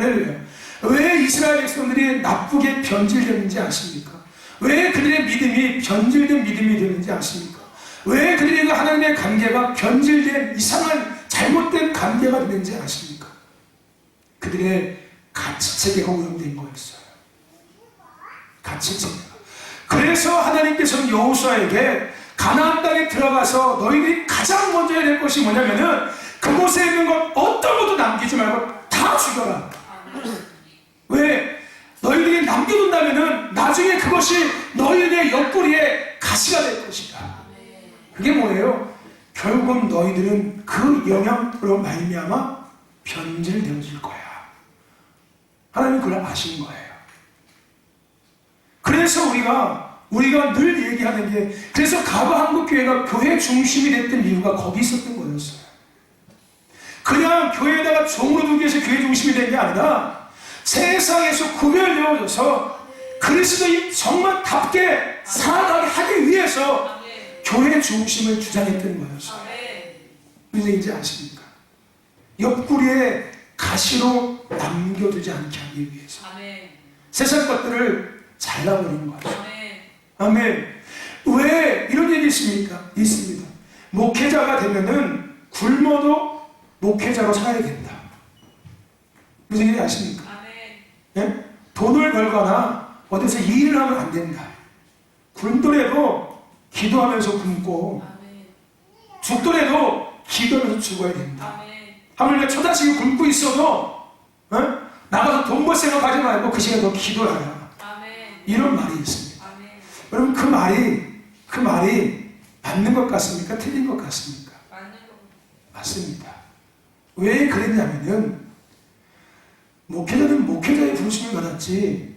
할렐루야. 왜 이스라엘 백성들이 나쁘게 변질됐는지 아십니까? 왜 그들의 믿음이 변질된 믿음이 되는지 아십니까? 왜 그들과 하나님의 관계가 변질된 이상한 잘못된 관계가 되는지 아십니까? 그들의 가치체계가 오염된 거였어요. 가치체계가. 그래서 하나님께서는 여호수아에게 가나안 땅에 들어가서 너희들이 가장 먼저 해야 될 것이 뭐냐면은 그곳에 있는 것 어떤 것도 남기지 말고 다 죽여라. 왜? 너희들이 남겨둔다면은 나중에 그것이 너희들의 옆구리에 가시가 될 것이다. 그게 뭐예요? 결국은 너희들은 그 영향으로 말미암아 변질되어질 거야. 하나님은 그걸 아시는 거예요. 그래서 우리가 늘 얘기하는 게, 그래서 가부 한국교회가 교회 중심이 됐던 이유가 거기 있었던 거였어요. 그냥 교회에다가 종으로 두기 위해서 교회 중심이 된 게 아니라 세상에서 구별되어져서 그리스도인 정말답게 살아가게 하기 위해서 교회 중심을 주장했던 거였어요. 무슨 얘기인지 아십니까? 옆구리에 가시로 남겨두지 않게 하기 위해서 세상 것들을 잘라버리는 거죠. 아멘. 왜 이런 얘기 있습니까? 있습니다. 목회자가 되면은 굶어도 목회자로 살아야 된다. 무슨 얘기 아십니까? 네? 돈을 벌거나 어디서 일을 하면 안 된다. 굶더라도 기도하면서 굶고 죽더라도 기도하면서 죽어야 된다. 하물며 처자식이 굶고 있어도 나가서 돈 벌 생각하지 말고 그 시간에 너 기도하라. 이런 말이 있습니다. 여러분 그 말이 맞는 것 같습니까? 틀린 것 같습니까? 맞습니다. 왜 그랬냐면은 목회자는 목회자의 부르심을 받았지,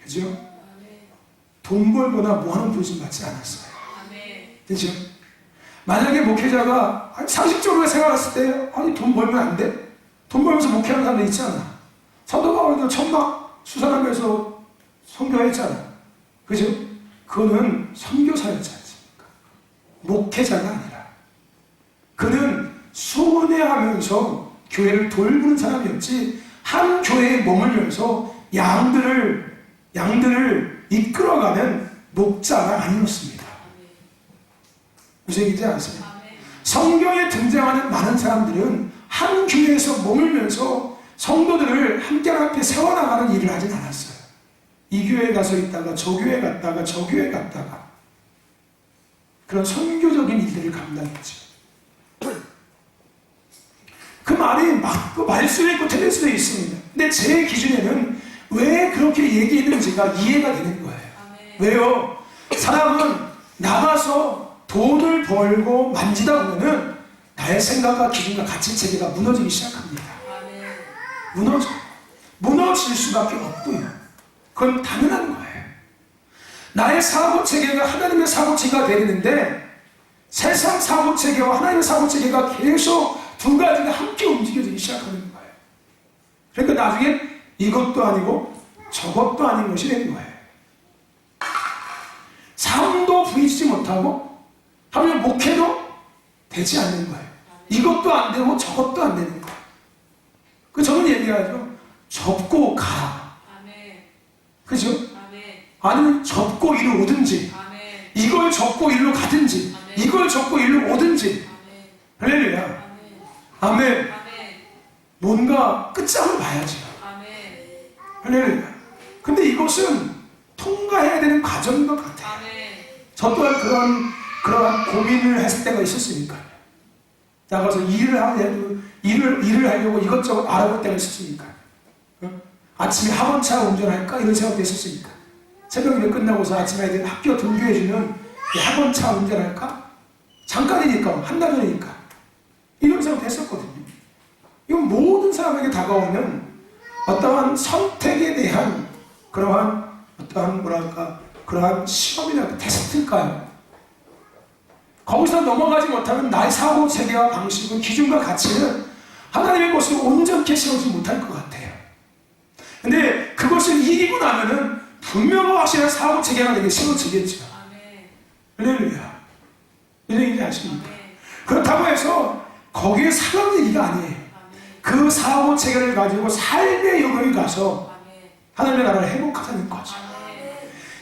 그죠? 돈 벌거나 뭐하는 부르심 받지 않았어요. 그죠? 만약에 목회자가 상식적으로 생각했을 때 돈 벌면 안 돼? 돈 벌면서 목회하는 사람들 있잖아. 사도 바울도 천막 수산하면서 선교했잖아. 그죠? 그거는 선교사였지 않습니까? 목회자가 아니라 그는 수원회하면서 교회를 돌보는 사람이었지, 한 교회에 머물면서 양들을 이끌어가는 목자가 아니었습니다. 무슨 얘기인지 아세요? 성경에 등장하는 많은 사람들은 한 교회에서 머물면서 성도들을 함께 앞에 세워나가는 일을 하진 않았어요. 이 교회에 가서 있다가 저 교회 갔다가 저 교회 갔다가 그런 선교적인 일들을 감당했죠. 그 말이 맞고 말 수도 있고 틀릴 수도 있습니다. 근데 제 기준에는 왜 그렇게 얘기했는지가 이해가 되는 거예요. 왜요? 사람은 나가서 돈을 벌고 만지다 보면은 나의 생각과 기준과 가치체계가 무너지기 시작합니다. 무너질 수밖에 없고요. 그건 당연한 거예요. 나의 사고체계가 하나님의 사고체계가 되는데 세상 사고체계와 하나님의 사고체계가 계속 두 가지가 함께 움직여지기 시작하는 거예요. 그러니까 나중에 이것도 아니고 저것도 아닌 것이 되는 거예요. 삶도 부딪히지 못하고 하면 목회도 되지 않는 거예요. 이것도 안 되고 저것도 안 되는 거예요. 그 저는 얘기하죠. 접고 가라. 그죠? 아니면 접고 이리로 오든지, 이걸 접고 이리로 가든지, 이걸 접고 이리로 오든지. 할렐루야. 아멘. 뭔가 끝장을 봐야죠. 할렐루야. 근데 이것은 통과해야 되는 과정인 것 같아요. 저 또한 그런 고민을 했을 때가 있었으니까요. 나가서 일을 하려고 이것저것 알아볼 때가 있었으니까. 아침에 학원차 운전할까? 이런 생각도 했었으니까. 새벽 일 끝나고서 아침에 애들 학교 등교해주는 학원차 운전할까? 잠깐이니까, 한나절이니까. 이런 생각도 했었거든요. 이건 모든 사람에게 다가오는 어떠한 선택에 대한 그러한 그러한 시험이나 테스트일까요? 거기서 넘어가지 못하면 나의 사고 체계와 방식은 기준과 가치는 하나님의 것으로 온전케 세우지 못할 것 같아요. 근데 그것을 이기고 나면은 분명히 확실한 사고 체계가 되게 세워지겠죠. 할렐루야. 이런 얘기 아십니까? 그렇다고 해서 거기에 사람 얘기가 아니에요. 그 사고 체계를 가지고 삶의 영역에 가서 아멘. 하나님의 나라를 회복하자는 거죠. 아멘.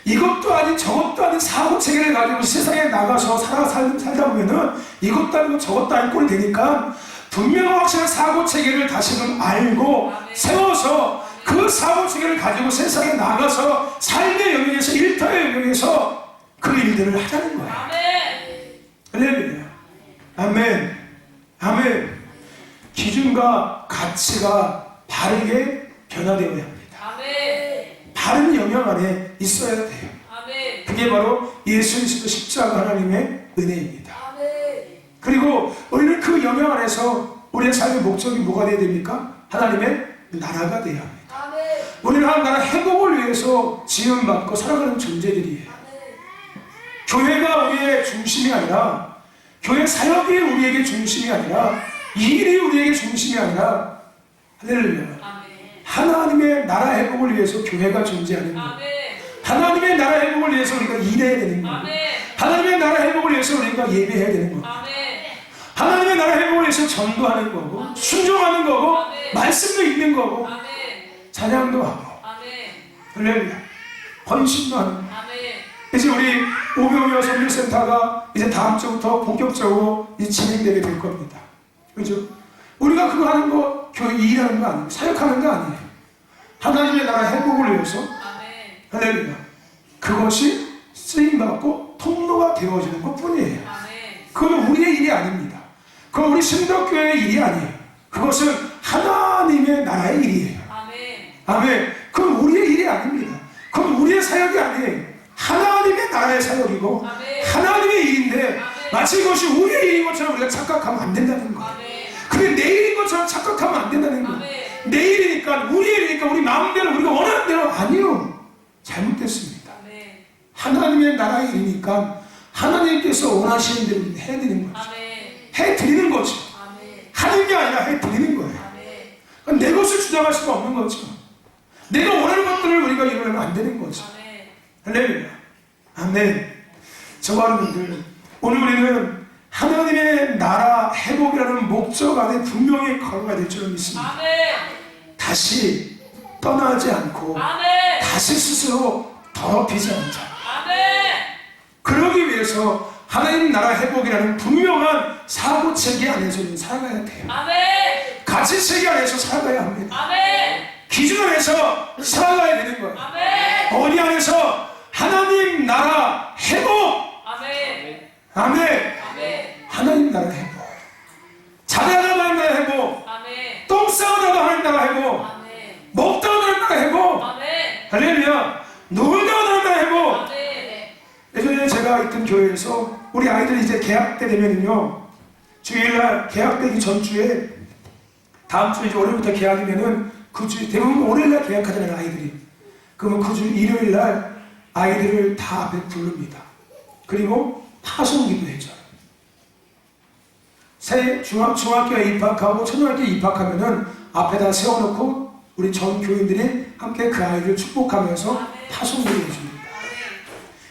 이것도 아닌 저것도 아닌 사고 체계를 가지고 세상에 나가서 살다 보면은 이것도 아니고 저것도 아닌 꼴이 되니까 분명 확실한 사고 체계를 다시금 알고 세워서 그 사고 체계를 가지고 세상에 나가서 삶의 영역에서 일터의 영역에서 그 일들을 하자는 거예요. 아멘. 할렐루야. 아멘. 아멘. 기준과 가치가 바르게 변화되어야 합니다. 아멘. 바른 영역 안에 있어야 돼요. 아멘. 그게 바로 예수 그리스도 십자가 하나님의 은혜입니다. 아멘. 그리고 우리는 그 영역 안에서 우리의 삶의 목적이 뭐가 되어야 됩니까? 하나님의 나라가 되어야 합니다. 아멘. 우리는 하나님 나라 회복을 위해서 지음받고 살아가는 존재들이에요. 교회가 우리의 중심이 아니라, 교회 사역이 우리에게 중심이 아니라, 이 일이 우리에게 중심이 아니라, 할렐루야. 아멘. 하나님의 나라 회복을 위해서 교회가 존재하는 거예요. 아멘. 하나님의 나라 회복을 위해서 우리가 일해야 되는 거예요. 아멘. 하나님의 나라 회복을 위해서 우리가 예배해야 되는 거예요. 아멘. 하나님의 나라 회복을 위해서 전도하는 거고, 순종하는 거고, 말씀도 읽는 거고, 아멘. 찬양도 하고, 아멘. 할렐루야. 헌신도 하는 거예요. 아멘. 이제 우리 오병이어 선교센터가 이제 다음 주부터 본격적으로 이제 진행되게 될 겁니다. 그죠? 우리가 그거 하는 거, 교회 일하는 거 아니에요. 사역하는 거 아니에요. 하나님의 나라 회복을 위해서, 아멘. 할렐루야. 그것이 쓰임받고 통로가 되어지는 것 뿐이에요. 아멘. 그건 우리의 일이 아닙니다. 그건 우리 신덕교회의 일이 아니에요. 그것은 하나님의 나라의 일이에요. 아멘. 아멘. 그건 우리의 일이 아닙니다. 그건 우리의 사역이 아니에요. 하나님의 나라의 사역이고 아멘. 하나님의 일인데 아멘. 마치 이것이 우리의 일인 것처럼 우리가 착각하면 안 된다는 거예요. 아멘. 그게 내 일인 것처럼 착각하면 안 된다는 거예요. 아멘. 내 일이니까, 우리의 일이니까, 우리 마음대로 우리가 원하는 대로. 아니요. 잘못됐습니다. 아멘. 하나님의 나라의 일이니까 하나님께서 원하시는 대로 해야 되는 거죠. 아멘. 해드리는 거죠. 아멘. 하는 게 아니라 해드리는 거예요. 아멘. 내 것을 주장할 수가 없는 거죠. 내가 원하는 것들을 우리가 이루면 안 되는 거죠. 아멘. 할렐루야. 아멘. 저와 여러분들, 오늘 우리는 하나님의 나라 회복이라는 목적 안에 분명히 걸어가야 될 줄 믿습니다. 아멘. 다시 떠나지 않고 아멘. 다시 스스로 더럽히지 않자. 아멘. 그러기 위해서 하나님 나라 회복이라는 분명한 사고체계 안에서 살아가야 돼요. 아멘. 가치체계 안에서 살아가야 합니다. 아멘. 기준 안에서 살아가야 되는 거예요. 아멘. 어디 안에서? 하나님 나라 회복. 아멘. 아멘. 아멘. 하나님 나라 회복. 잘하다 하나님 나라 회복. 아멘. 똥 싸우다가 하나님 나라 회복. 아멘. 먹다가 하나님 나라 회복. 아멘. 할렐루야. 놀다가 하나님 나라 회복. 아멘. 예전에 제가 있던 교회에서 우리 아이들 이제 개학 때 되면은요, 주일날 개학되기 전주에, 다음 주 이제 월요일부터 개학이면은 그 주 대부분 월요일날 개학하잖아요, 아이들이. 그러면 그 주 일요일날 아이들을 다 앞에 부릅니다. 그리고 파송기도 해줘요. 새 중학교에 입학하고 초등학교에 입학하면은 앞에다 세워놓고 우리 전 교인들이 함께 그 아이를 축복하면서 파송기를 해줍니다.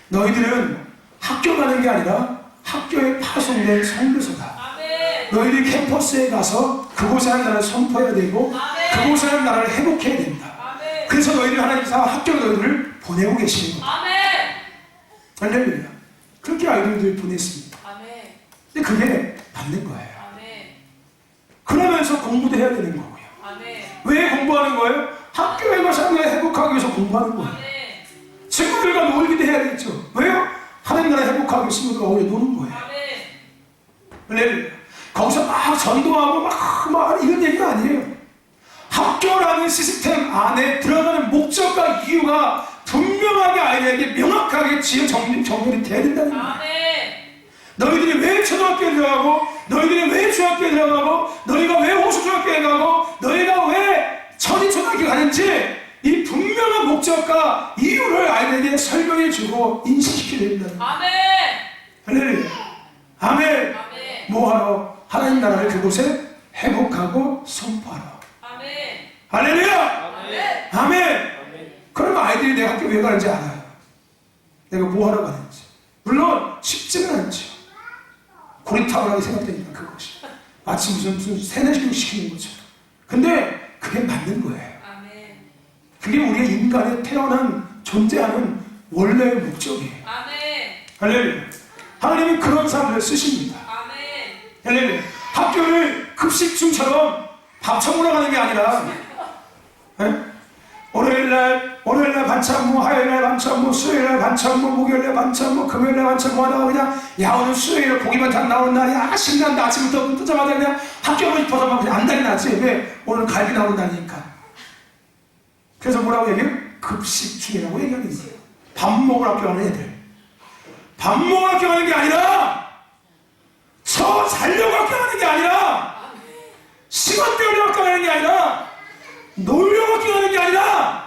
너희들은 학교 가는 게 아니라 학교에 파송된 선교사다. 아멘. 너희들이 캠퍼스에 가서 그곳에 하는 나라를 선포해야 되고 그곳에 하는 나라를 회복해야 된다. 아멘. 그래서 너희들이 하나님께서 학교 너희들을 보내고 계시는 거다. 아멘. 할렐루야. 그렇게 아이들을 보냈습니다. 아멘. 근데 그게 맞는 거예요. 아멘. 그러면서 공부도 해야 되는 거고요. 아멘. 왜 공부하는 거예요? 학교에 가서 하나님을 회복하기 위해서 공부하는 거예요. 아멘. 친구들과 놀기도 해야 되죠. 왜요? 하나님 나라 회복하기 위해서 친구들과 오래 노는 거예요. 아멘. 할렐루야. 거기서 막 전도하고 막 이런 얘기가 아니에요. 학교라는 시스템 안에 들어가는 목적과 이유가 분명하게 아이들에게 명확하게 정렬이 돼야 된다는 거예요. 아멘. 너희들이 왜 초등학교에 들어가고, 너희들이 왜 중학교에 들어가고, 너희가 왜 호수중학교에 가고, 너희가 왜 천인초등학교 가는지 이 분명한 목적과 이유를 아이들에게 설명해주고 인식시켜야 된다는 거예요. 아멘. 할렐루야. 아멘. 아멘. 뭐하러? 하나님 나라를 그곳에 회복하고 선포하러. 아멘. 할렐루야. 아멘. 아멘. 그러면 아이들이 내 학교 왜 가는지 알아요. 내가 뭐하러 가는지. 물론 쉽지는 않죠. 고리타분하게 생각되니까 그것이 마치 무슨 세뇌시키는 것처럼. 근데 그게 맞는 거예요. 아멘. 그게 우리의 인간의 태어난 존재하는 원래의 목적이에요. 아멘. 할렐루야. 하나님은 그런 사람들을 쓰십니다. 아멘. 할렐루야. 학교를 급식중처럼 밥 처먹으러 가는 게 아니라 월요일날 반찬무, 화요일날 반찬무, 수요일날 반찬무, 목요일날 반찬무, 금요일날 반찬무 하다가 그냥 야 오늘 수요일에 고기반찬 나오는 날이야 신난다. 아침부터 뜨자마자 그냥 학교 가고 싶어서 막 그냥 안달이 나지. 왜? 오늘 갈비 나온다니까. 그래서 뭐라고 얘기해요? 급식중이라고 얘기하는 거예요. 밥 먹으러 학교 가는 애들. 밥 먹으러 학교 가는 게 아니라 저 자려고 학교 가는 게 아니라 시간 때문에 학교 가는 게 아니라 놀려고 학교 가는 게 아니라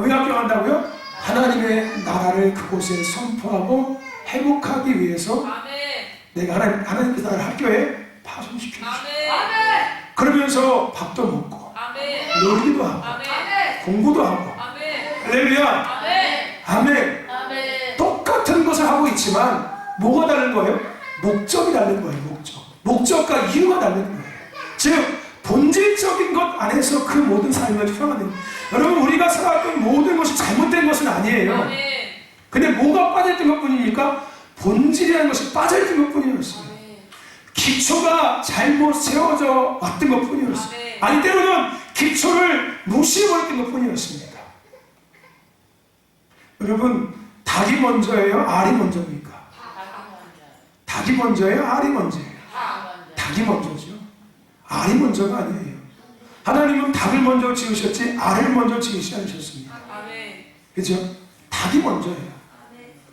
왜 학교 간다고요? 하나님의 나라를 그곳에 선포하고 회복하기 위해서 내가 하나님의 나라를 학교에 파송시키고 그러면서 밥도 먹고 놀기도 하고 공부도 하고 할렐루야. 아멘. 똑같은 것을 하고 있지만 뭐가 다른 거예요? 목적이 다른 거예요. 목적과 이유가 다른 거예요. 즉 본질적인 것 안에서 그 모든 삶을 표현하는 거예요. 여러분 우리가 살아왔던 모든 것이 잘못된 것은 아니에요. 근데 뭐가 빠져있던 것뿐입니까? 본질이라는 것이 빠져있던 것뿐이었어요. 기초가 잘못 세워져 왔던 것뿐이었어요. 아니 때로는 기초를 무시해버렸던 것뿐이었습니다. 여러분 닭이 먼저예요? 알이 먼저입니까? 닭이 먼저예요? 알이 먼저예요? 닭이 먼저죠. 알이 먼저가 아니에요. 하나님은 닭을 먼저 지으셨지 알을 먼저 지으시지 않으셨습니다. 그죠? 닭이 먼저예요.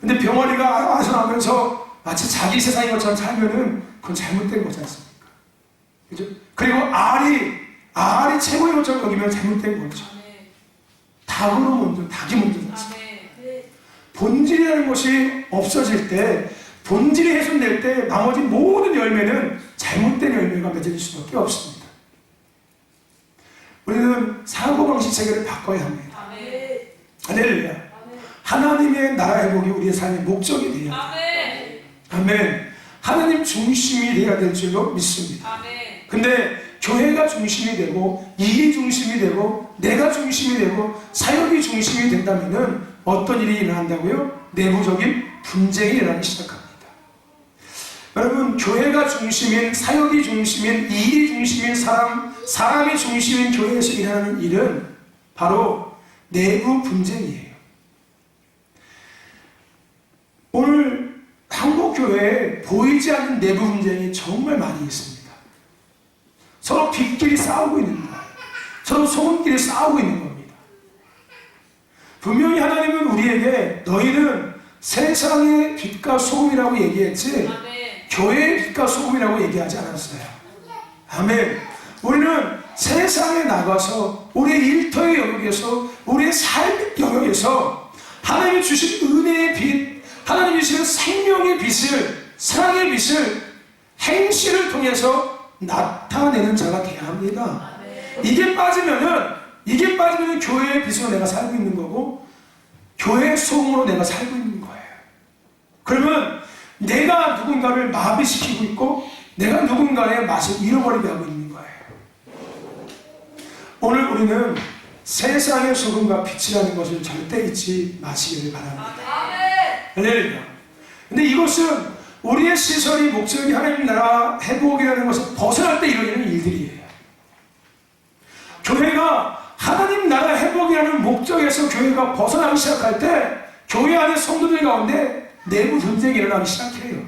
근데 병아리가 알아서 나면서 마치 자기 세상인 것처럼 살면은 그건 잘못된 거지 않습니까? 그죠? 그리고 알이 최고의 것처럼 여기면 잘못된 거죠. 닭이 먼저 났습니다. 본질이라는 것이 없어질 때, 본질이 훼손될 때 나머지 모든 열매는 잘못된 열매가 맺어질 수밖에 없습니다. 우리는 사고방식 체계를 바꿔야 합니다. 할렐루야. 하나님의 나라 회복이 우리의 삶의 목적이 되어야 돼요. 아멘. 하나님 중심이 되어야 될 줄로 믿습니다. 근데 교회가 중심이 되고 일이 중심이 되고 내가 중심이 되고 사역이 중심이 된다면은 어떤 일이 일어난다고요? 내부적인 분쟁이 일어나기 시작합니다. 여러분 교회가 중심인 사역이 중심인 일이 중심인 사람이 중심인 교회에서 일어나는 일은 바로 내부 분쟁이에요. 오늘 한국교회에 보이지 않는 내부 분쟁이 정말 많이 있습니다. 서로 빚끼리 싸우고 있는 거예요. 서로 소문끼리 싸우고 있는 겁니다. 분명히 하나님은 우리에게 너희는 세상의 빛과 소금이라고 얘기했지 교회의 빛과 소금이라고 얘기하지 않았어요. 아멘. 우리는 세상에 나가서 우리의 일터의 영역에서 우리의 삶의 영역에서 하나님이 주신 은혜의 빛, 하나님이 주신 생명의 빛을, 사랑의 빛을 행실을 통해서 나타내는 자가 되어야 합니다. 이게 빠지면은 교회의 빛으로 내가 살고 있는 거고 교회의 소금으로 내가 살고 있는 거예요. 그러면 내가 누군가를 마비시키고 있고 내가 누군가의 맛을 잃어버리게 하고 있는 거예요. 오늘 우리는 세상의 소금과 빛이라는 것을 절대 잊지 마시기를 바랍니다. 할렐루야. 근데 이것은 우리의 시설이 목적이 하나님 나라 회복이라는 것을 벗어날 때 이루어지는 일들이에요. 교회가 하나님 나라 회복이라는 목적에서 교회가 벗어나기 시작할 때 교회 안의 성도들 가운데 내부 분쟁이 일어나기 시작해요.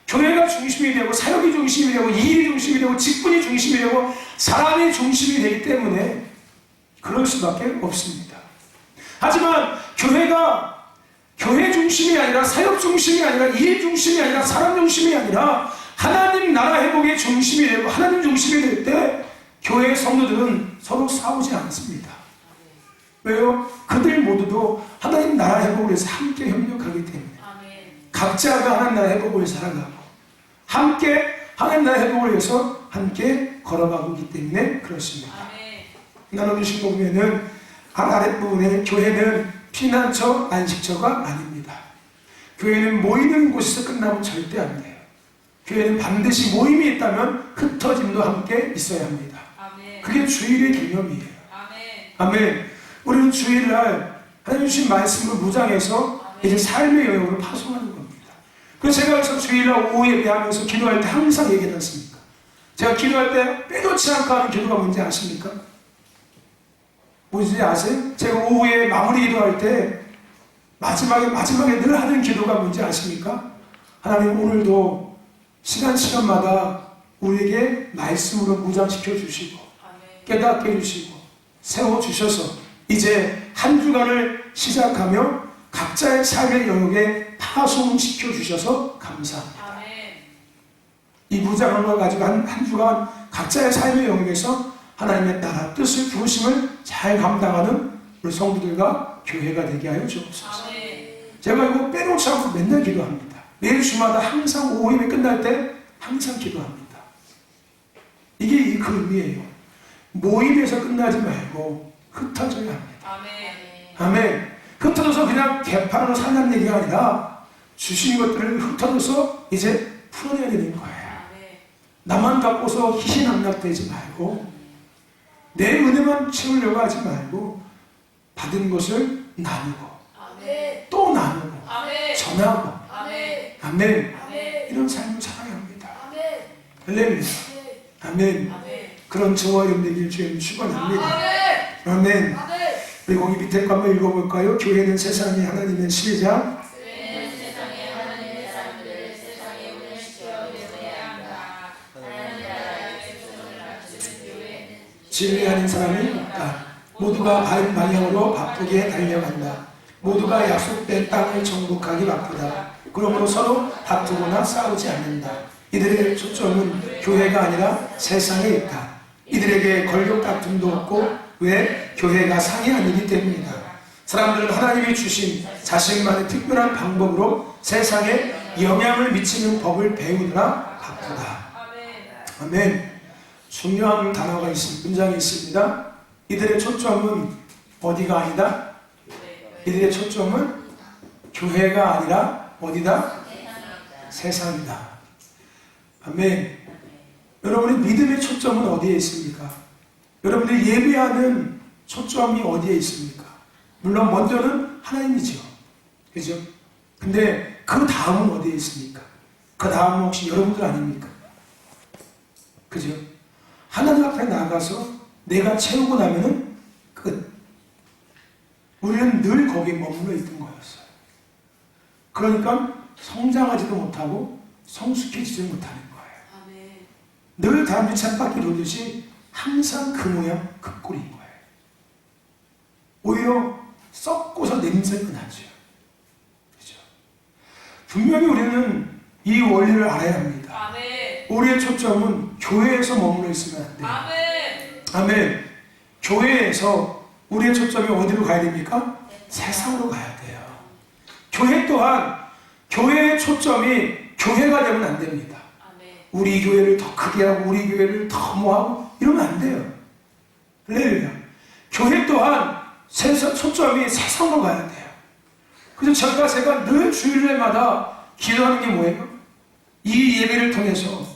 교회가 중심이 되고 사역이 중심이 되고 일이 중심이 되고 직분이 중심이 되고 사람이 중심이 되기 때문에 그럴 수밖에 없습니다. 하지만 교회가 교회 중심이 아니라 사역 중심이 아니라 일 중심이 아니라 사람 중심이 아니라 하나님 나라 회복의 중심이 되고 하나님 중심이 될 때 교회의 성도들은 서로 싸우지 않습니다. 왜요? 그들 모두도 하나님 나라 회복을 위해서 함께 협력하기 때문에 각자가 하나님 나라 회복을 위해서 살아가고 함께 하나님 나라 회복을 위해서 함께 걸어가고 있기 때문에 그렇습니다. 나눠주신 거 보면은 아랫부분에 교회는 피난처, 안식처가 아닙니다. 교회는 모이는 곳에서 끝나면 절대 안 돼요. 교회는 반드시 모임이 있다면 흩어짐도 함께 있어야 합니다. 그게 주일의 개념이에요. 아멘. 아멘. 우리는 주일날 하나님 주신 말씀을 무장해서 이제 삶의 영역으로 파송하는 겁니다. 그래서 제가 그래서 주일날 오후 예배하면서 기도할 때 항상 얘기하지 않습니까? 제가 기도할 때 빼놓지 않고 하는 기도가 뭔지 아십니까? 뭔지 아세요? 제가 오후에 마무리 기도할 때 마지막에 늘 하는 기도가 뭔지 아십니까? 하나님 오늘도 시간마다 우리에게 말씀으로 무장시켜 주시고 깨닫게 해주시고 세워주셔서 이제 한 주간을 시작하며 각자의 삶의 영역에 파송시켜 주셔서 감사합니다. 이 무장한 걸 가지고 한 주간 각자의 삶의 영역에서 하나님의 나라 뜻을 부르심을 잘 감당하는 우리 성도들과 교회가 되게 하여 주옵소서. 제가 이거 빼놓지 않고 맨날 기도합니다. 매일 주마다 항상 오후 예배 끝날 때 항상 기도합니다. 이게 그 의미예요. 모임에서 끝나지 말고 흩어져야 합니다. 아멘. 흩어져서 그냥 개판으로 살라는 얘기가 아니라 주신 것들을 흩어져서 이제 풀어내야 되는 거예요. 나만 갖고서 희신항락되지 말고 내 은혜만 채우려고 하지 말고 받은 것을 나누고 또 나누고 전하고 아멘. 이런 삶을 살아야 합니다. 할렐루야. 아멘. 그런 저와 여러분에게 주님 축원합니다. 아멘. 우리 거기 밑에 거 한번 읽어볼까요? 교회는 세상의 하나님의 시작. 진리하는 사람이 없다. 모두가 바른 방향으로 바쁘게 달려간다. 모두가 약속된 땅을 정복하기 바쁘다. 그러므로 서로 다투거나 싸우지 않는다. 이들의 초점은 교회가 아니라 세상에 있다. 이들에게 권력 다툼도 없고 왜? 교회가 상이 아니기 때문이다. 사람들은 하나님이 주신 자신만의 특별한 방법으로 세상에 영향을 미치는 법을 배우느라 바쁘다. 아멘. 중요한 단어가 있습니다. 문장이 있습니다. 이들의 초점은 어디가 아니다? 이들의 초점은 교회가 아니라 어디다? 세상이다. 아멘. 여러분의 믿음의 초점은 어디에 있습니까? 여러분들이 예배하는 초점이 어디에 있습니까? 물론 먼저는 하나님이죠. 그죠? 근데 그 다음은 어디에 있습니까? 그 다음은 혹시 여러분들 아닙니까? 그죠? 하나님 앞에 나가서 내가 채우고 나면은 끝. 우리는 늘 거기에 머물러 있던 거였어요. 그러니까 성장하지도 못하고 성숙해지지 못하는 거예요. 늘 다람쥐 찬바퀴 돌듯이 항상 그 모양 그 꼴인 거예요. 오히려 썩고서 냄새가 나죠. 그죠? 분명히 우리는 이 원리를 알아야 합니다. 우리의 초점은 교회에서 머물러 있으면 안 돼요. 아멘. 교회에서 우리의 초점이 어디로 가야 됩니까? 세상으로 가야 돼요. 교회 또한 교회의 초점이 교회가 되면 안 됩니다. 우리 교회를 더 크게 하고 우리 교회를 더 뭐하고 이러면 안 돼요. 할렐루야. 교회 또한 초점이 세상으로 가야 돼요. 그래서 제가 늘 주일날마다 기도하는 게 뭐예요? 이 예배를 통해서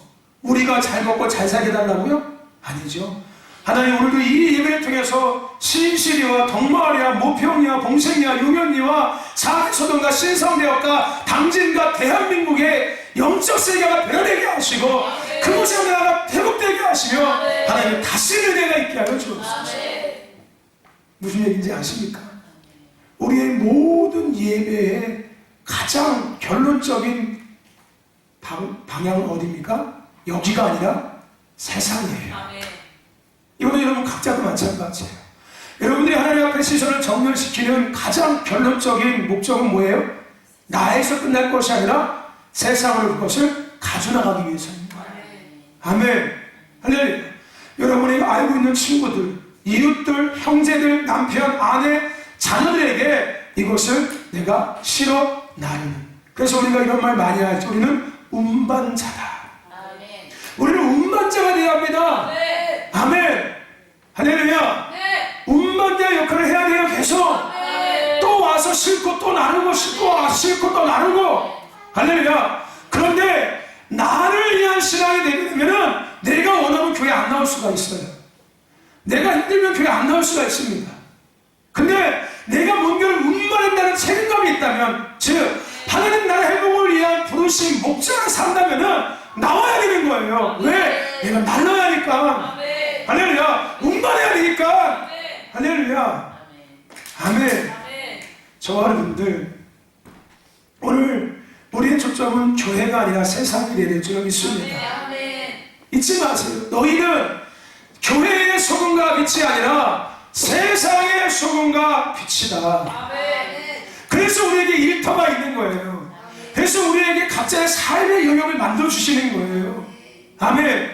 우리가 잘 먹고 잘 살게 달라고요? 아니죠. 하나님 오늘도 이 예배를 통해서 신실이와 덕마을이와 모평이와 봉생이와 유면리와 사대초동과 신성대학과 당진과 대한민국의 영적 세계가 변화되게 하시고 그곳에 나라가 회복되게 하시며 하나님 다시 은혜가 있게 하여 주옵소서. 무슨 얘기인지 아십니까? 우리의 모든 예배의 가장 결론적인 방향은 어디입니까? 여기가 아니라 세상이에요. 이거는 여러분 각자도 마찬가지예요. 여러분들이 하나님 앞에 시선을 정렬시키는 가장 결론적인 목적은 뭐예요? 나에서 끝날 것이 아니라 세상으로 그것을 가져나가기 위해서인 거예요. 아멘. 할렐루야. 여러분이 알고 있는 친구들, 이웃들, 형제들, 남편, 아내, 자녀들에게 이것을 내가 실어 나르는. 그래서 우리가 이런 말 많이 하죠. 우리는 운반자다. 우리는 운반자가 되어야 합니다. 아멘. 할렐루야. 운반자 역할을 해야 돼요. 계속. 또 와서 싣고 또 나누고 싣고 와서 싣고 또 나누고. 할렐루야. 그런데 나를 위한 신앙이 되면은 내가 원하는 교회 안 나올 수가 있어요. 내가 힘들면 교회 안 나올 수가 있습니다. 근데 내가 뭔가를 운반한다는 책임감이 있다면, 즉 하나님 나라 회복을 위한 부르심 목적을 산다면은 나와야 되는 거예요. 왜? 내가 날라야 하니까. 할렐루야. 운반해야 되니까. 할렐루야. 아멘. 저와 여러분들, 오늘 우리의 초점은 교회가 아니라 세상이 되는 줄 믿습니다. 잊지 마세요. 너희는 교회의 소금과 빛이 아니라 세상의 소금과 빛이다. 그래서 우리에게 일터가 있는 거예요. 그래서 우리에게 각자의 삶의 영역을 만들어주시는 거예요. 아멘.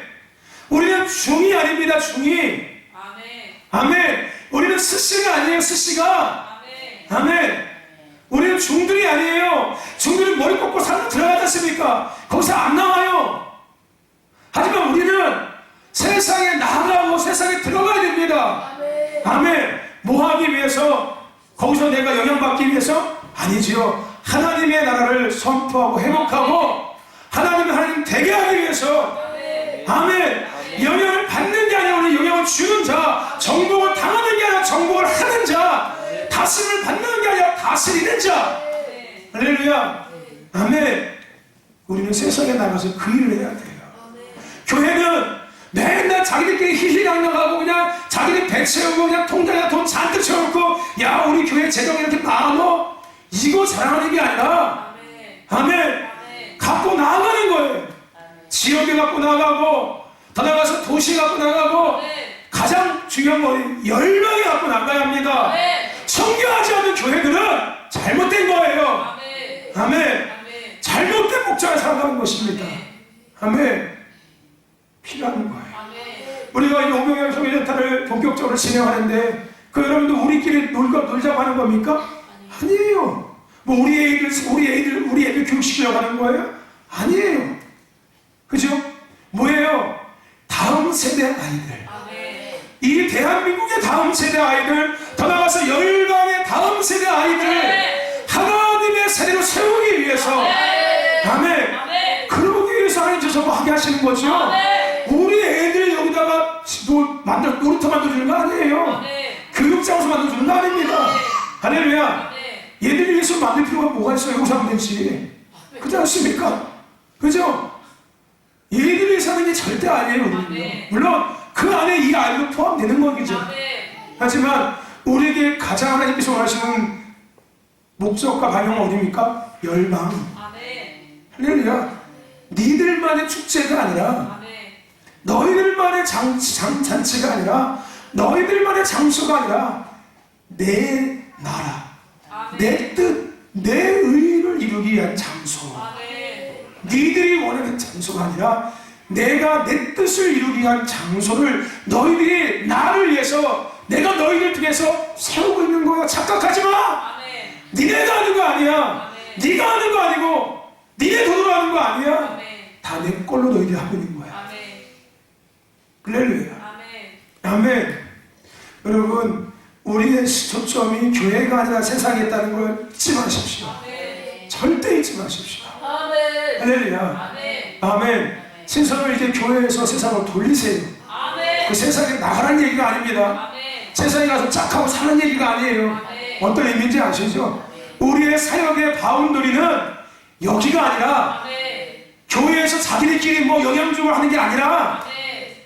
우리는 중이 아닙니다. 중이. 아멘. 우리는 스씨가 아니에요. 스씨가. 아멘. 우리는 중들이 아니에요. 중들은 머리 꺾고 산으로 들어가지 않습니까? 거기서 안 나와요. 하지만 우리는 세상에 나가고 세상에 들어가야 됩니다. 아멘. 뭐 하기 위해서? 거기서 내가 영향받기 위해서? 아니지요. 하나님의 나라를 선포하고 회복하고 하나님 되게 하기 위해서. 아멘. 영향을 받는 게 아니라 우리 영향을 주는 자, 정복을 당하는 게 아니라 정복을 하는 자, 다스림을 받는 게 아니라 다스리는 자. 할렐루야. 아멘. 우리는 세상에 나가서 그 일을 해야 돼요. 교회는 맨날 자기들끼리 희희낙낙하고 그냥 자기들 배 채우고 그냥 통장에 돈 잔뜩 채워놓고, 야 우리 교회 재정이 이렇게 많아, 이거 자랑하는 게 아니라 아멘. 갖고 나가는 거예요. 지역에 갖고 나가고, 더 나가서 도시 갖고 나가고, 가장 중요한 건 열망이 갖고 나가야 합니다. 성교하지 않는 교회들은 잘못된 거예요. 아멘. 잘못된 목적을 살아가는 것입니다. 아멘. 필요한 거예요. 우리가 이 오병이어 소개전타를 본격적으로 진행하는데, 그 여러분들 우리끼리 놀자고 하는 겁니까? 아니에요. 뭐 우리 애들 교육시키려고 하는 거예요? 아니에요. 그죠? 뭐예요? 다음 세대 아이들. 이 대한민국의 다음 세대 아이들, 더 나아가서 열방의 다음 세대 아이들, 하나님의 세대로 세우기 위해서. 아멘. 그러기 위해서 하나님 저거 하게 하시는 거죠. 우리 애들 여기다가 놀이터 만들어주는 거 아니에요. 교육장소 만들어주는 거 아닙니다. 할렐루야. 얘들 위해서 만들 필요가 뭐가 있어요? 여기서 하면 되지. 그렇지 않습니까? 그죠? 얘들 위해서 하는 게 절대 아니에요. 물론 그 안에 이 아이도 포함되는 거겠죠. 하지만 우리에게 가장 하나님께서 원하시는 목적과 방향은 어디입니까? 열방. 할렐루야. 니들만의 축제가 아니라, 너희들만의 잔치가 아니라, 너희들만의 장소가 아니라, 내 나라, 내 뜻, 내 의를 이루기 위한 장소. 니들이 원하는 장소가 아니라 내가 내 뜻을 이루기 위한 장소를 너희들이 나를 위해서, 내가 너희들 통해서 세우고 있는 거야. 착각하지 마. 니네가 하는 거 아니야. 네가 하는 거 아니고 니네 돈으로 하는 거 아니야. 다 내 걸로 너희들이 하고 있는 거야. 할렐루야. 아멘. 여러분, 우리의 초점이 교회가 아니라 세상에 있다는 걸 잊지 마십시오. 절대 잊지 마십시오. 할렐루야. 아멘. 신선을 이제 교회에서 세상으로 돌리세요. 그 세상에 나가라는 얘기가 아닙니다. 세상에 가서 짝하고 사는 얘기가 아니에요. 어떤 의미인지 아시죠? 우리의 사역의 바운더리는 여기가 아니라, 교회에서 자기들끼리 뭐 영양주를 하는 게 아니라,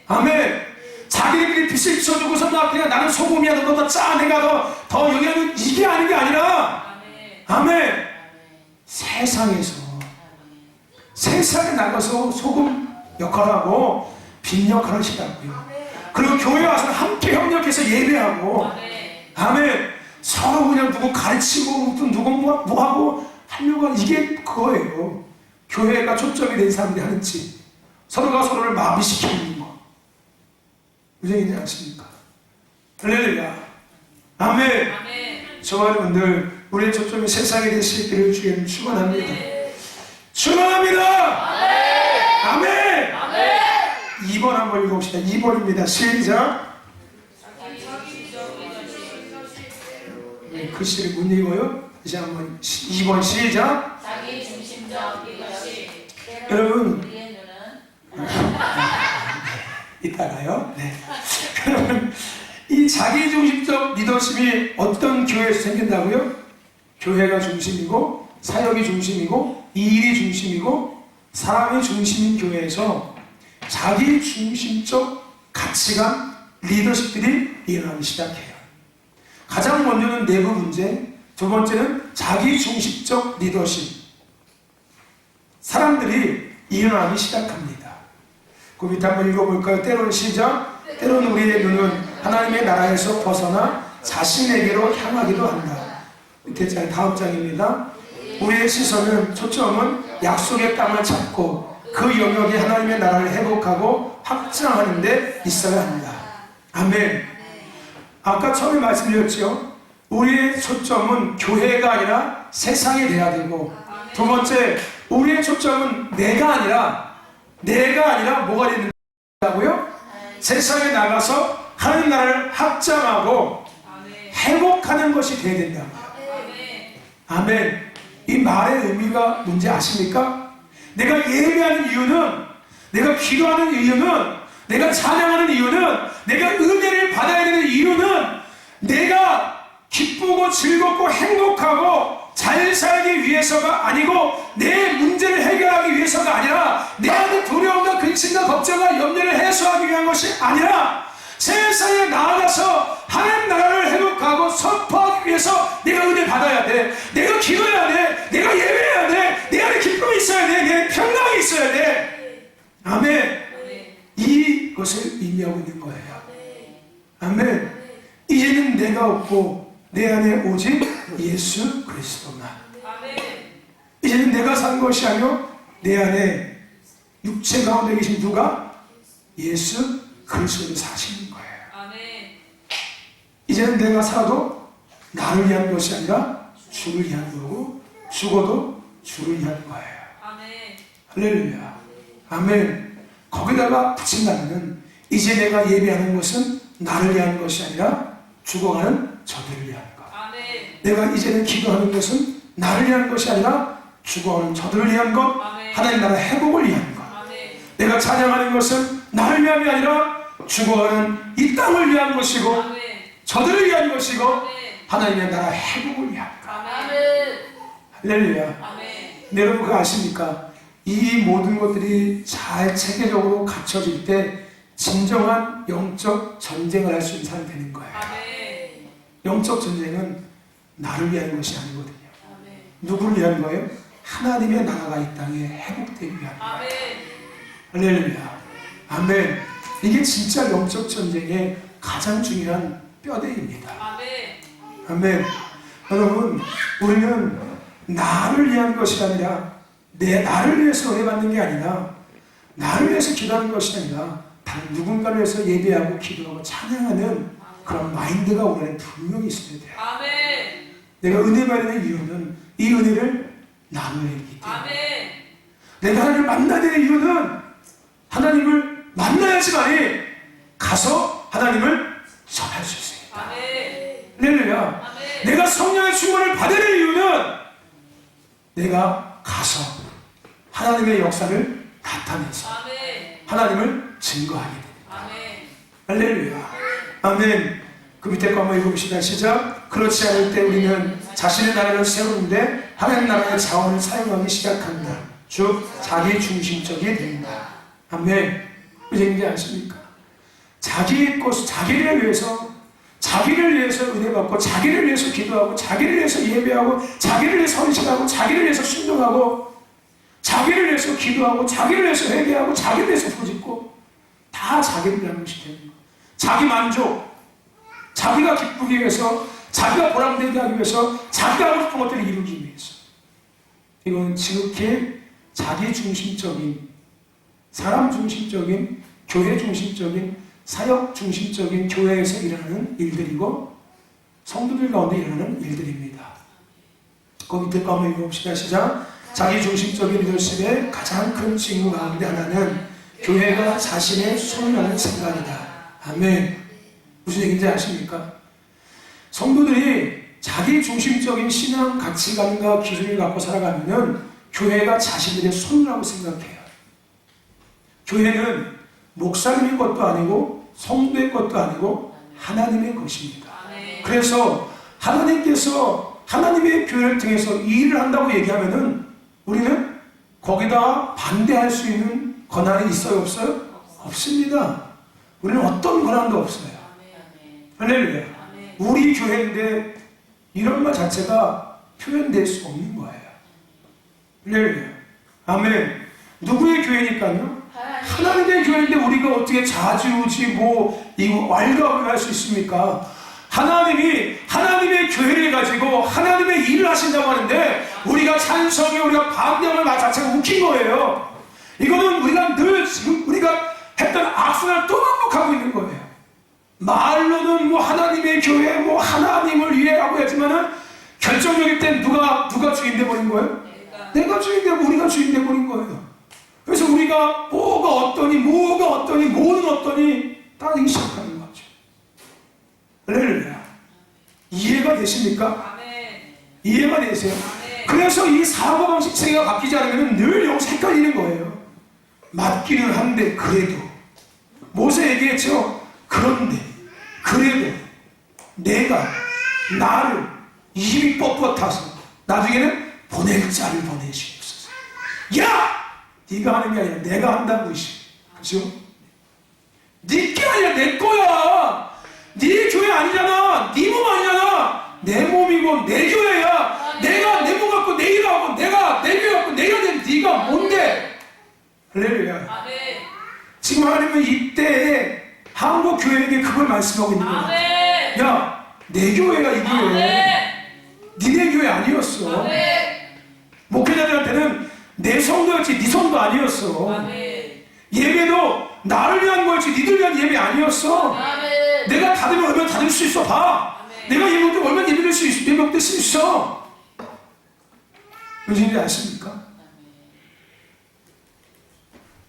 아멘. 자기들끼리 빛을 비춰주고서 그냥 나는 소금이야, 너보다 짜, 내가 더 영향을, 이게 아닌 게 아니라, 아멘. 세상에 나가서 소금 역할을 하고 빛 역할을 하시라고요. 그리고 교회 와서 함께 협력해서 예배하고, 아멘. 서로 그냥 누구 가르치고 또 누구 뭐 하고 하려고 하는, 이게 그거예요. 교회가 초점이 된 사람들이 하는 짓, 서로가 서로를 마비시키는 거. 무슨 얘기인지 아십니까? 할렐루야. 아멘. 저와 여러분들, 우리의 초점이 세상에 대해 수 있기를 주님 축원합니다. 축원합니다. 아멘. 2번 한번 읽어봅시다. 2번입니다. 시작. 글씨를 못 읽어요? 다시 한번 2번 시작. 자기 중심적 이것이 여러분, 우리의 눈은 이따가요. 네. 여러분, 이 자기중심적 리더십이 어떤 교회에서 생긴다고요? 교회가 중심이고 사역이 중심이고 일이 중심이고 사람이 중심인 교회에서 자기중심적 가치관, 리더십들이 일어나기 시작해요. 가장 먼저는 내부 문제, 두 번째는 자기중심적 리더십. 사람들이 일어나기 시작합니다. 그 밑에 한번 읽어볼까요? 때로는 시작. 때로는 우리의 눈은 하나님의 나라에서 벗어나 자신에게로 향하기도 한다. 밑에 장 다음 장입니다. 우리의 시선은 초점은 약속의 땅을 잡고 그 영역에 하나님의 나라를 회복하고 확장하는 데 있어야 합니다. 아멘. 아까 처음에 말씀드렸죠. 우리의 초점은 교회가 아니라 세상이 돼야 되고, 두 번째, 우리의 초점은 내가 아니라 뭐가 된다고요? 세상에 나가서 하나님 나라를 확장하고 회복하는 것이 돼야 된다고요. 아멘. 이 말의 의미가 뭔지 아십니까? 내가 예배하는 이유는, 내가 기도하는 이유는, 내가 찬양하는 이유는, 내가 은혜를 받아야 되는 이유는 내가 기쁘고 즐겁고 행복하고 잘 살기 위해서가 아니고 내 문제를 해결하기 위해서가 아니라 내 안에 두려움과 근심과 걱정과 염려를 해소하기 위한 것이 아니라 세상에 나아가서 하나님 나라를 회복하고 선포하기 위해서 내가 은혜 받아야 돼. 내가 기도해야 돼. 내가 예배해야 돼. 내 안에 기쁨이 있어야 돼. 내 평강이 있어야 돼. 아멘. 이것을 의미하고 있는 거예요. 아멘. 이제는 내가 없고 내 안에 오직 예수 그리스도만. 이제는 내가 산 것이 아니요 내 안에 육체 가운데 계신 누가? 예수 그리스도를 사시는 거예요. 이제는 내가 살아도 나를 위한 것이 아니라 주를 위한 거고, 죽어도 주를 위한 거예요. 할렐루야. 아멘. 거기다가 붙인다면 이제 내가 예배하는 것은 나를 위한 것이 아니라 죽어가는 저들을 위한 것. 내가 이제는 기도하는 것은 나를 위한 것이 아니라 죽어가는 저들을 위한 것, 하나님 나라 회복을 위한 것. 내가 찬양하는 것은 나를 위함이 아니라 죽어가는 이 땅을 위한 것이고 저들을 위한 것이고 하나님의 나라 회복을 위한 것. 할렐루야. 여러분 그거 아십니까? 이 모든 것들이 잘 체계적으로 갖춰질 때 진정한 영적 전쟁을 할 수 있는 사람이 되는 거예요. 영적 전쟁은 나를 위한 것이 아니거든요. 누구를 위한 거예요? 하나님의 나라가 이 땅에 회복되기 위한 거예요. 할렐루야. 아멘. 이게 진짜 영적 전쟁의 가장 중요한 뼈대입니다. 아멘. 여러분, 우리는 나를 위한 것이 아니라 나를 위해서 은혜 받는 게 아니라 나를 위해서 기도하는 것이 아니라 다른 누군가를 위해서 예배하고 기도하고 찬양하는 그런 마인드가 우리 안에 분명히 있어야 돼요. 내가 은혜 받는 이유는 이 은혜를 나눠야 하기 때문에. 내가 하나님을 만나야 되는 이유는 하나님을 만나야지만이 가서 하나님을 전할 수 있습니다. 할렐루야. 내가 성령의 충만을 받을 이유는 내가 가서 하나님의 역사를 나타내서 하나님을 증거하게 됩니다. 할렐루야. 아멘. 그 밑에 거 한번 읽어봅시다. 시작. 그렇지 않을 때 우리는 자신의 나라를 세우는데 하나님 나라의 자원을 사용하기 시작한다. 즉 자기 중심적이 된다. 아멘. 무슨 얘기인지 아십니까? 자기의 것, 자기를 위해서 은혜 받고, 자기를 위해서 기도하고, 자기를 위해서 예배하고, 자기를 위해서 헌신하고, 자기를 위해서 순종하고, 자기를 위해서 기도하고, 자기를 위해서 회개하고, 자기를 위해서 부짓고, 다 자기를 위한 것이 되는 거예요. 자기 만족, 자기가 기쁘기 위해서, 자기가 보람되게 하기 위해서, 자기가 하고 싶은 것들을 이루기 위해서. 이건 지극히 자기중심적인, 사람 중심적인, 교회 중심적인, 사역 중심적인 교회에서 일어나는 일들이고 성도들 가운데 일어나는 일들입니다. 그 밑에 거 한번 읽어봅시다. 시작. 자기중심적인 리더십의 가장 큰 징후 가운데 하나는 교회가 자신의 소유라는 생각이다. 아멘. 무슨 얘기인지 아십니까? 성도들이 자기중심적인 신앙 가치관과 기준을 갖고 살아가면 교회가 자신들의 소유라고 생각해요. 교회는 목사님의 것도 아니고 성도의 것도 아니고 하나님의 것입니다. 아멘. 그래서 하나님께서 하나님의 교회를 통해서 이 일을 한다고 얘기하면은 우리는 거기다 반대할 수 있는 권한이 있어요, 없어요? 없습니다. 우리는 어떤 권한도 없어요. 할렐루야. 아멘. 우리 교회인데 이런 말 자체가 표현될 수 없는 거예요. 할렐루야. 아멘. 누구의 교회니까요? 하나님의 교회인데 우리가 어떻게 자주우지 이거 왈가왈부 할 수 있습니까? 하나님이 하나님의 교회를 가지고 하나님의 일을 하신다고 하는데 우리가 찬성에 우리가 반대하는 말 자체가 웃긴 거예요. 이거는 우리가 늘 지금 우리가 했던 악순환을 또 반복하고 있는 거예요. 말로는 하나님의 교회 하나님을 위해라고 하지만은 결정적일 땐 누가 주인 돼버린 거예요? 내가 주인 되고 우리가 주인 돼버린 거예요. 그래서 우리가 뭐가 어떠니 뭐는 어떠니 따지기 시작하는 거죠. 할렐루야. 이해가 되십니까? 아멘. 이해가 되세요? 아멘. 그래서 이 사고방식 체계가 바뀌지 않으면 늘 여기서 헷갈리는 거예요. 맞기는 한데 그래도 모세 얘기했죠. 그런데 그래도 내가 나를 입이 뻣뻣해서 나중에는 보낼 자를 보내시옵소서. 야! 네가 하는 게 아니라 내가 한다고 이시. 그죠? 네게 아니라 내 거야. 네 교회 아니잖아. 네 몸 아니잖아. 내 몸이고 내 교회야. 내가 내 몸 갖고 내 일 하고 내가 내 교회 갖고 내가 된 네가 뭔데? 할렐루야. 아멘. 지금 하나님은 이때에 한국 교회에게 그걸 말씀하고 있는 거야. 아멘. 야, 내 교회가 이 교회. 아멘. 니네 교회 아니었어. 아멘. 목회자들한테는 내 성도였지 네 성도 아니었어. 아멘. 예배도 나를 위한 거였지 니들 위한 예배 아니었어. 아멘. 내가 닫으면 얼마나 닫을 수 있어. 봐. 아멘. 내가 예배도 얼마나 예배될 수 있어. 예배될 수 있어. 무슨 일인지 아십니까?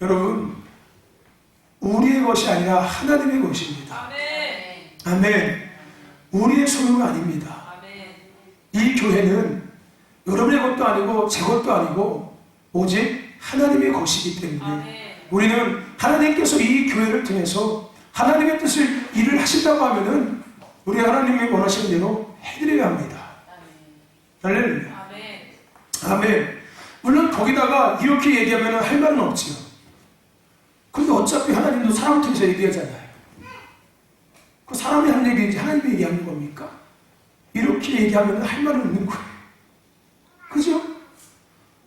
여러분, 우리의 것이 아니라 하나님의 것입니다. 아멘. 아멘. 우리의 소유가 아닙니다. 아멘. 이 교회는 여러분의 것도 아니고 제 것도 아니고 오직 하나님의 것이기 때문에 아멘. 우리는 하나님께서 이 교회를 통해서 하나님의 뜻을 일을 하신다고 하면은 우리 하나님이 원하시는 대로 해드려야 합니다. 할렐루야. 아멘. 아멘. 물론 거기다가 이렇게 얘기하면 할 말은 없지요. 근데 어차피 하나님도 사람 통해서 얘기하잖아요. 그 사람이 하는 얘기인지 하나님이 얘기하는 겁니까? 이렇게 얘기하면 할 말은 없는 거예요. 그죠?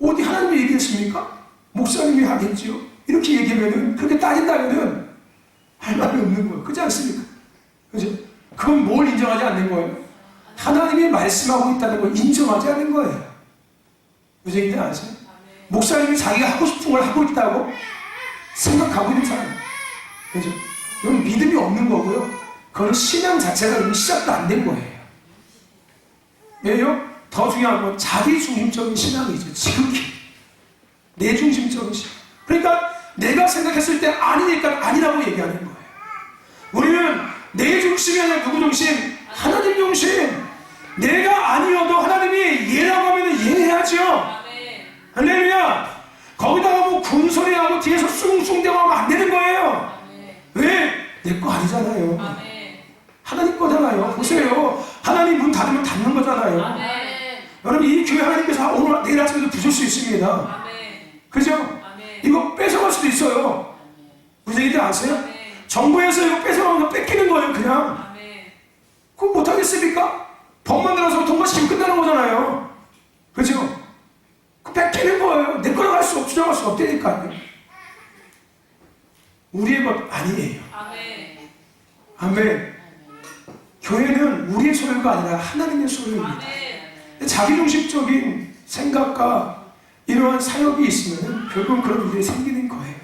어디 하나님이 얘기했습니까? 목사님이 하겠지요? 이렇게 얘기하면은, 그렇게 따진다면은 할 말이 없는 거예요. 그렇지 않습니까? 그죠? 그건 뭘 인정하지 않는 거예요? 하나님이 말씀하고 있다는 걸 인정하지 않는 거예요. 무슨 얘기인지 아세요? 목사님이 자기가 하고 싶은 걸 하고 있다고 생각하고 있는 사람. 그죠? 이건 믿음이 없는 거고요. 그건 신앙 자체가 이미 시작도 안 된 거예요. 왜요? 더 중요한 건 자기 중심적인 신앙이죠. 지극히. 내 중심적인 신앙. 그러니까 내가 생각했을 때 아니니까 아니라고 얘기하는 거예요. 우리는 내 중심이 아니라 누구 중심? 하나님 중심. 내가 아니어도 하나님이 예라고 하면 예해야죠. 아멘. 할렐루야. 거기다가 군소리하고 뒤에서 숭숭대고 하면 안 되는 거예요. 아멘. 왜? 내 거 아니잖아요. 아멘. 하나님 거잖아요. 보세요. 하나님 문 닫으면 닫는 거잖아요. 아멘. 여러분, 이 교회 하나님께서 오늘 내일 아침에도 부술 수 있습니다. 아멘. 그죠? 아멘. 이거 뺏어갈 수도 있어요. 무슨 얘기인지 아세요? 아멘. 정부에서 이거 뺏어가면 거 뺏기는 거예요, 그냥. 아멘. 그거 못하겠습니까? 법만 들어서 통과시키면 끝나는 거잖아요. 그죠? 그 뺏기는 거예요. 내 거라고 할 수 없, 주장할 수 없다니까요. 우리의 것 아니에요. 아멘. 아멘. 교회는 우리의 소유가 아니라 하나님의 소유입니다. 아멘. 자기중심적인 생각과 이러한 사역이 있으면 결국은 그런 일이 생기는 거예요.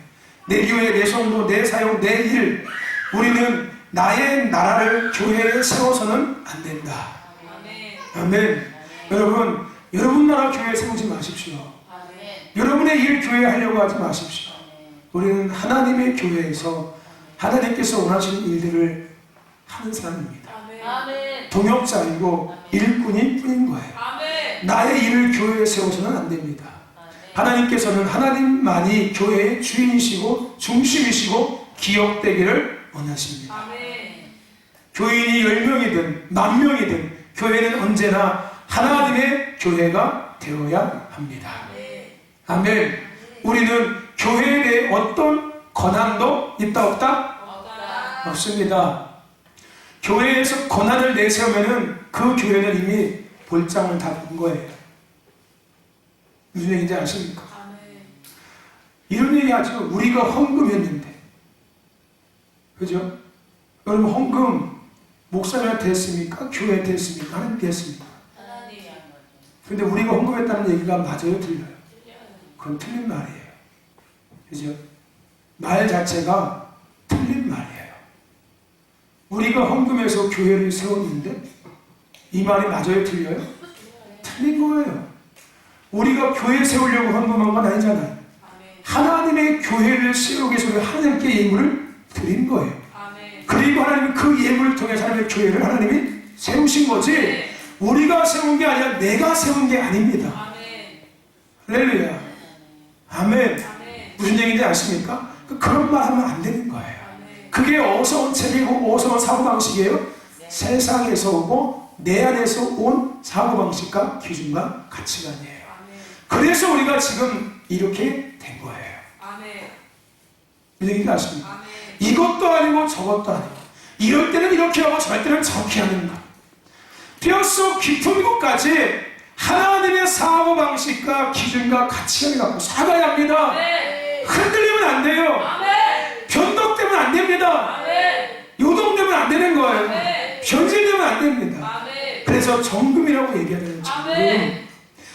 내 교회, 내 성도, 내 사역, 내 일. 우리는 나의 나라를 교회에 세워서는 안 된다. 아멘. 아멘. 여러분, 여러분 나라 교회에 세우지 마십시오. 아멘. 여러분의 일 교회에 하려고 하지 마십시오. 우리는 하나님의 교회에서 하나님께서 원하시는 일들을 하는 사람입니다. 아멘. 동역자이고 일꾼일 뿐인 거예요. 아멘. 나의 일을 교회에 세워서는 안 됩니다. 하나님께서는 하나님만이 교회의 주인이시고 중심이시고 기억되기를 원하십니다. 아멘. 교인이 10명이든 10,000명이든 교회는 언제나 하나님의 교회가 되어야 합니다. 아멘. 우리는 교회에 대해 어떤 권한도 있다 없다? 없다. 없습니다. 교회에서 권한을 내세우면은 그 교회는 이미 볼장을 다 본 거예요. 무슨 얘기인지 아십니까? 이런 얘기 하죠. 우리가 헌금했는데, 그죠? 여러분 헌금 목사님한테 했습니까? 교회한테 했습니까? 하나님께 했습니까? 하나님이 한 거죠. 근데 우리가 헌금했다는 얘기가 맞아요? 틀려요? 틀려요. 그건 틀린 말이에요. 그죠? 말 자체가 틀린 말이에요. 우리가 헌금해서 교회를 세웠는데 이 말이 맞아요? 틀려요? 틀린 거예요. 우리가 교회 세우려고 헌금한 건 아니잖아요. 아멘. 하나님의 교회를 세우기 위해서 하나님께 예물을 드린 거예요. 아멘. 그리고 하나님은 그 예물을 통해 하나님의 교회를 하나님이 세우신 거지 우리가 세운 게 아니라 내가 세운 게 아닙니다. 아멘. 할렐루야. 아멘. 아멘. 무슨 얘기인지 아십니까? 그런 말 하면 안 되는 거예요. 아멘. 그게 어디서 온 책이고 어디서 온 사고방식이에요? 세상에서 오고 내 안에서 온 사고방식과 기준과 가치관이에요. 아멘. 그래서 우리가 지금 이렇게 된 거예요. 아멘. 무슨 얘기인지 아십니까? 아멘. 이것도 아니고 저것도 아니고 이럴 때는 이렇게 하고 저럴 때는 저렇게 하는 것. 뼛속 깊은 곳까지 하나님의 사고방식과 기준과 가치관을 갖고 살아야 합니다. 아멘. 흔들리면 안 돼요. 아멘. 변덕되면 안 됩니다. 아멘. 요동되면 안 되는 거예요. 아멘. 변질되면 안 됩니다. 아멘. 그래서 정금이라고 얘기하는 정금. 아멘.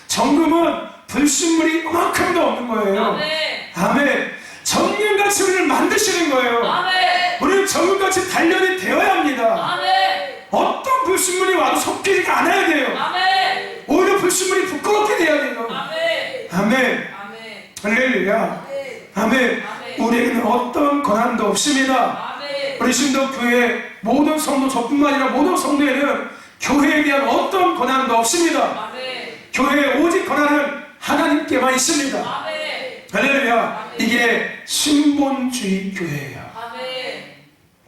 정금은 불순물이 이만큼도 없는 거예요. 아멘. 아멘. 정금같이 우리를 만드시는 거예요. 아멘. 우리는 정금같이 단련이 되어야 합니다. 아멘. 어떤 불순물이 와도 섞이지가 않아야 돼요. 아멘. 오히려 불순물이 부끄럽게 돼야 돼요. 아멘. 아멘. 아멘. 할렐루야. 아멘. 아멘. 우리에게는 어떤 권한도 없습니다. 아멘. 우리 신도교회 모든 성도 저뿐만 아니라 모든 성도에는 교회에 대한 어떤 권한도 없습니다. 아멘. 교회의 오직 권한은 하나님께만 있습니다. 아멘. 할렐루야. 이게 신본주의 교회예요. 아멘.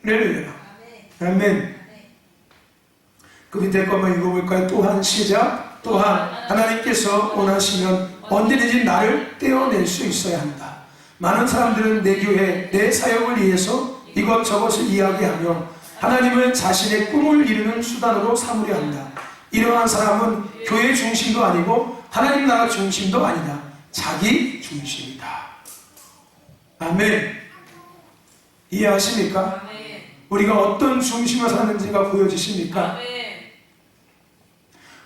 할렐루야. 아멘. 그 밑에 것만 읽어볼까요? 또한 시작. 또한 하나님께서 원하시면 언제든지 나를 떼어낼 수 있어야 한다. 많은 사람들은 내 교회, 내 사역을 위해서 이것저것을 이야기하며 하나님을 자신의 꿈을 이루는 수단으로 삼으려 한다. 이러한 사람은 교회 중심도 아니고 하나님 나라 중심도 아니다. 자기 중심이다. 아멘. 이해하십니까? 아멘. 우리가 어떤 중심을 사는지가 보여지십니까? 아멘.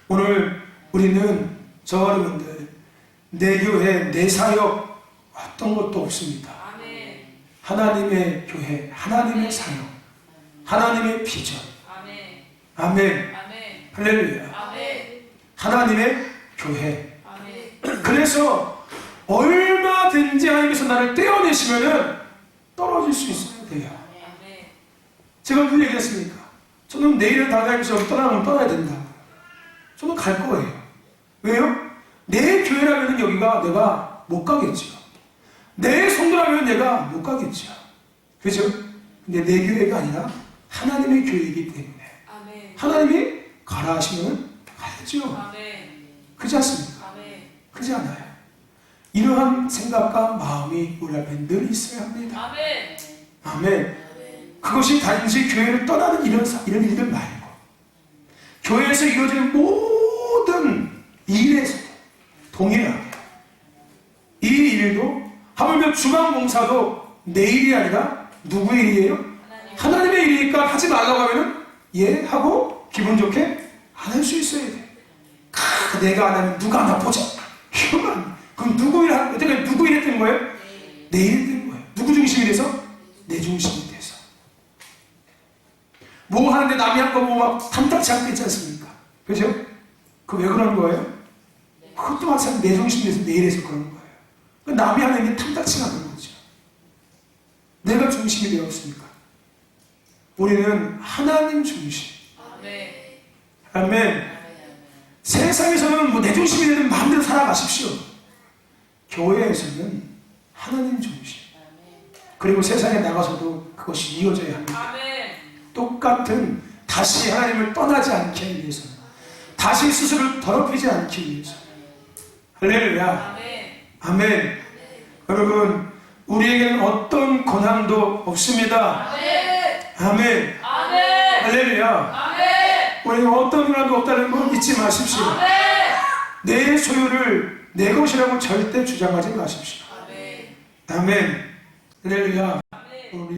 오늘 우리는 저와 여러분들 내 교회, 내 사역 어떤 것도 없습니다. 아멘. 하나님의 교회, 하나님의 사역, 하나님의 비전. 아멘. 아멘. 아멘. 할렐루야. 아멘. 하나님의 교회. 아멘. 그래서 얼마든지 하나님께서 나를 떼어내시면은 떨어질 수 있어야 돼요. 아멘. 제가 무슨 얘기했습니까? 저는 내일은 하나님께서 떠나면 떠나야 된다. 저는 갈 거예요. 왜요? 내 교회라면 여기가 내가 못 가겠죠. 내 성도라면 내가 못 가겠죠. 그죠? 근데 내 교회가 아니라 하나님의 교회이기 때문에 아멘. 하나님이 가라 하시면 가야죠. 아멘. 그렇지 않습니까? 아멘. 그렇지 않아요. 이러한 생각과 마음이 우리 앞에 늘 있어야 합니다. 아멘. 아멘. 그것이 단지 교회를 떠나는 이런 일들 말고 교회에서 이루어지는 모든 일에서 동일하게 이 일도 하물며 주방봉사도 내 일이 아니라 누구의 일이에요? 하나님의 일이니까 하지 말라고 하면은 예 하고 기분 좋게 안 할 수 있어야 돼. 내가 안 하면 누가 나 보자. 이러면 그럼 누구 일 어떻게 누구 일 했던 거예요? 내 일 했던 거예요. 누구 중심이 돼서? 내 중심이 돼서. 뭐 하는데 남이 한 거 보고 막 탐탁치 않게 있지 않습니까? 그죠? 그 왜 그러는 거예요? 그것도 마찬가지로 내 중심이 돼서 내 일에서 그러는 거예요. 남이 하는 게 탐탁치가 않은 거죠. 내가 중심이 되었으니까. 우리는 하나님 중심. 아멘. 아멘. 세상에서는 뭐 내 중심이 되는 마음대로 살아가십시오. 교회에서는 하나님 중심. 그리고 세상에 나가서도 그것이 이어져야 합니다. 아멘. 똑같은 다시 하나님을 떠나지 않기 위해서, 다시 스스로를 더럽히지 않기 위해서. 할렐루야. 아멘. 여러분, 우리에게는 어떤 고난도 없습니다. 아멘. 할렐루야. 우리는 어떤 고난도 없다는 걸 잊지 마십시오. 내 소유를 내 것이라고 절대 주장하지 마십시오. 아멘. 할렐루야.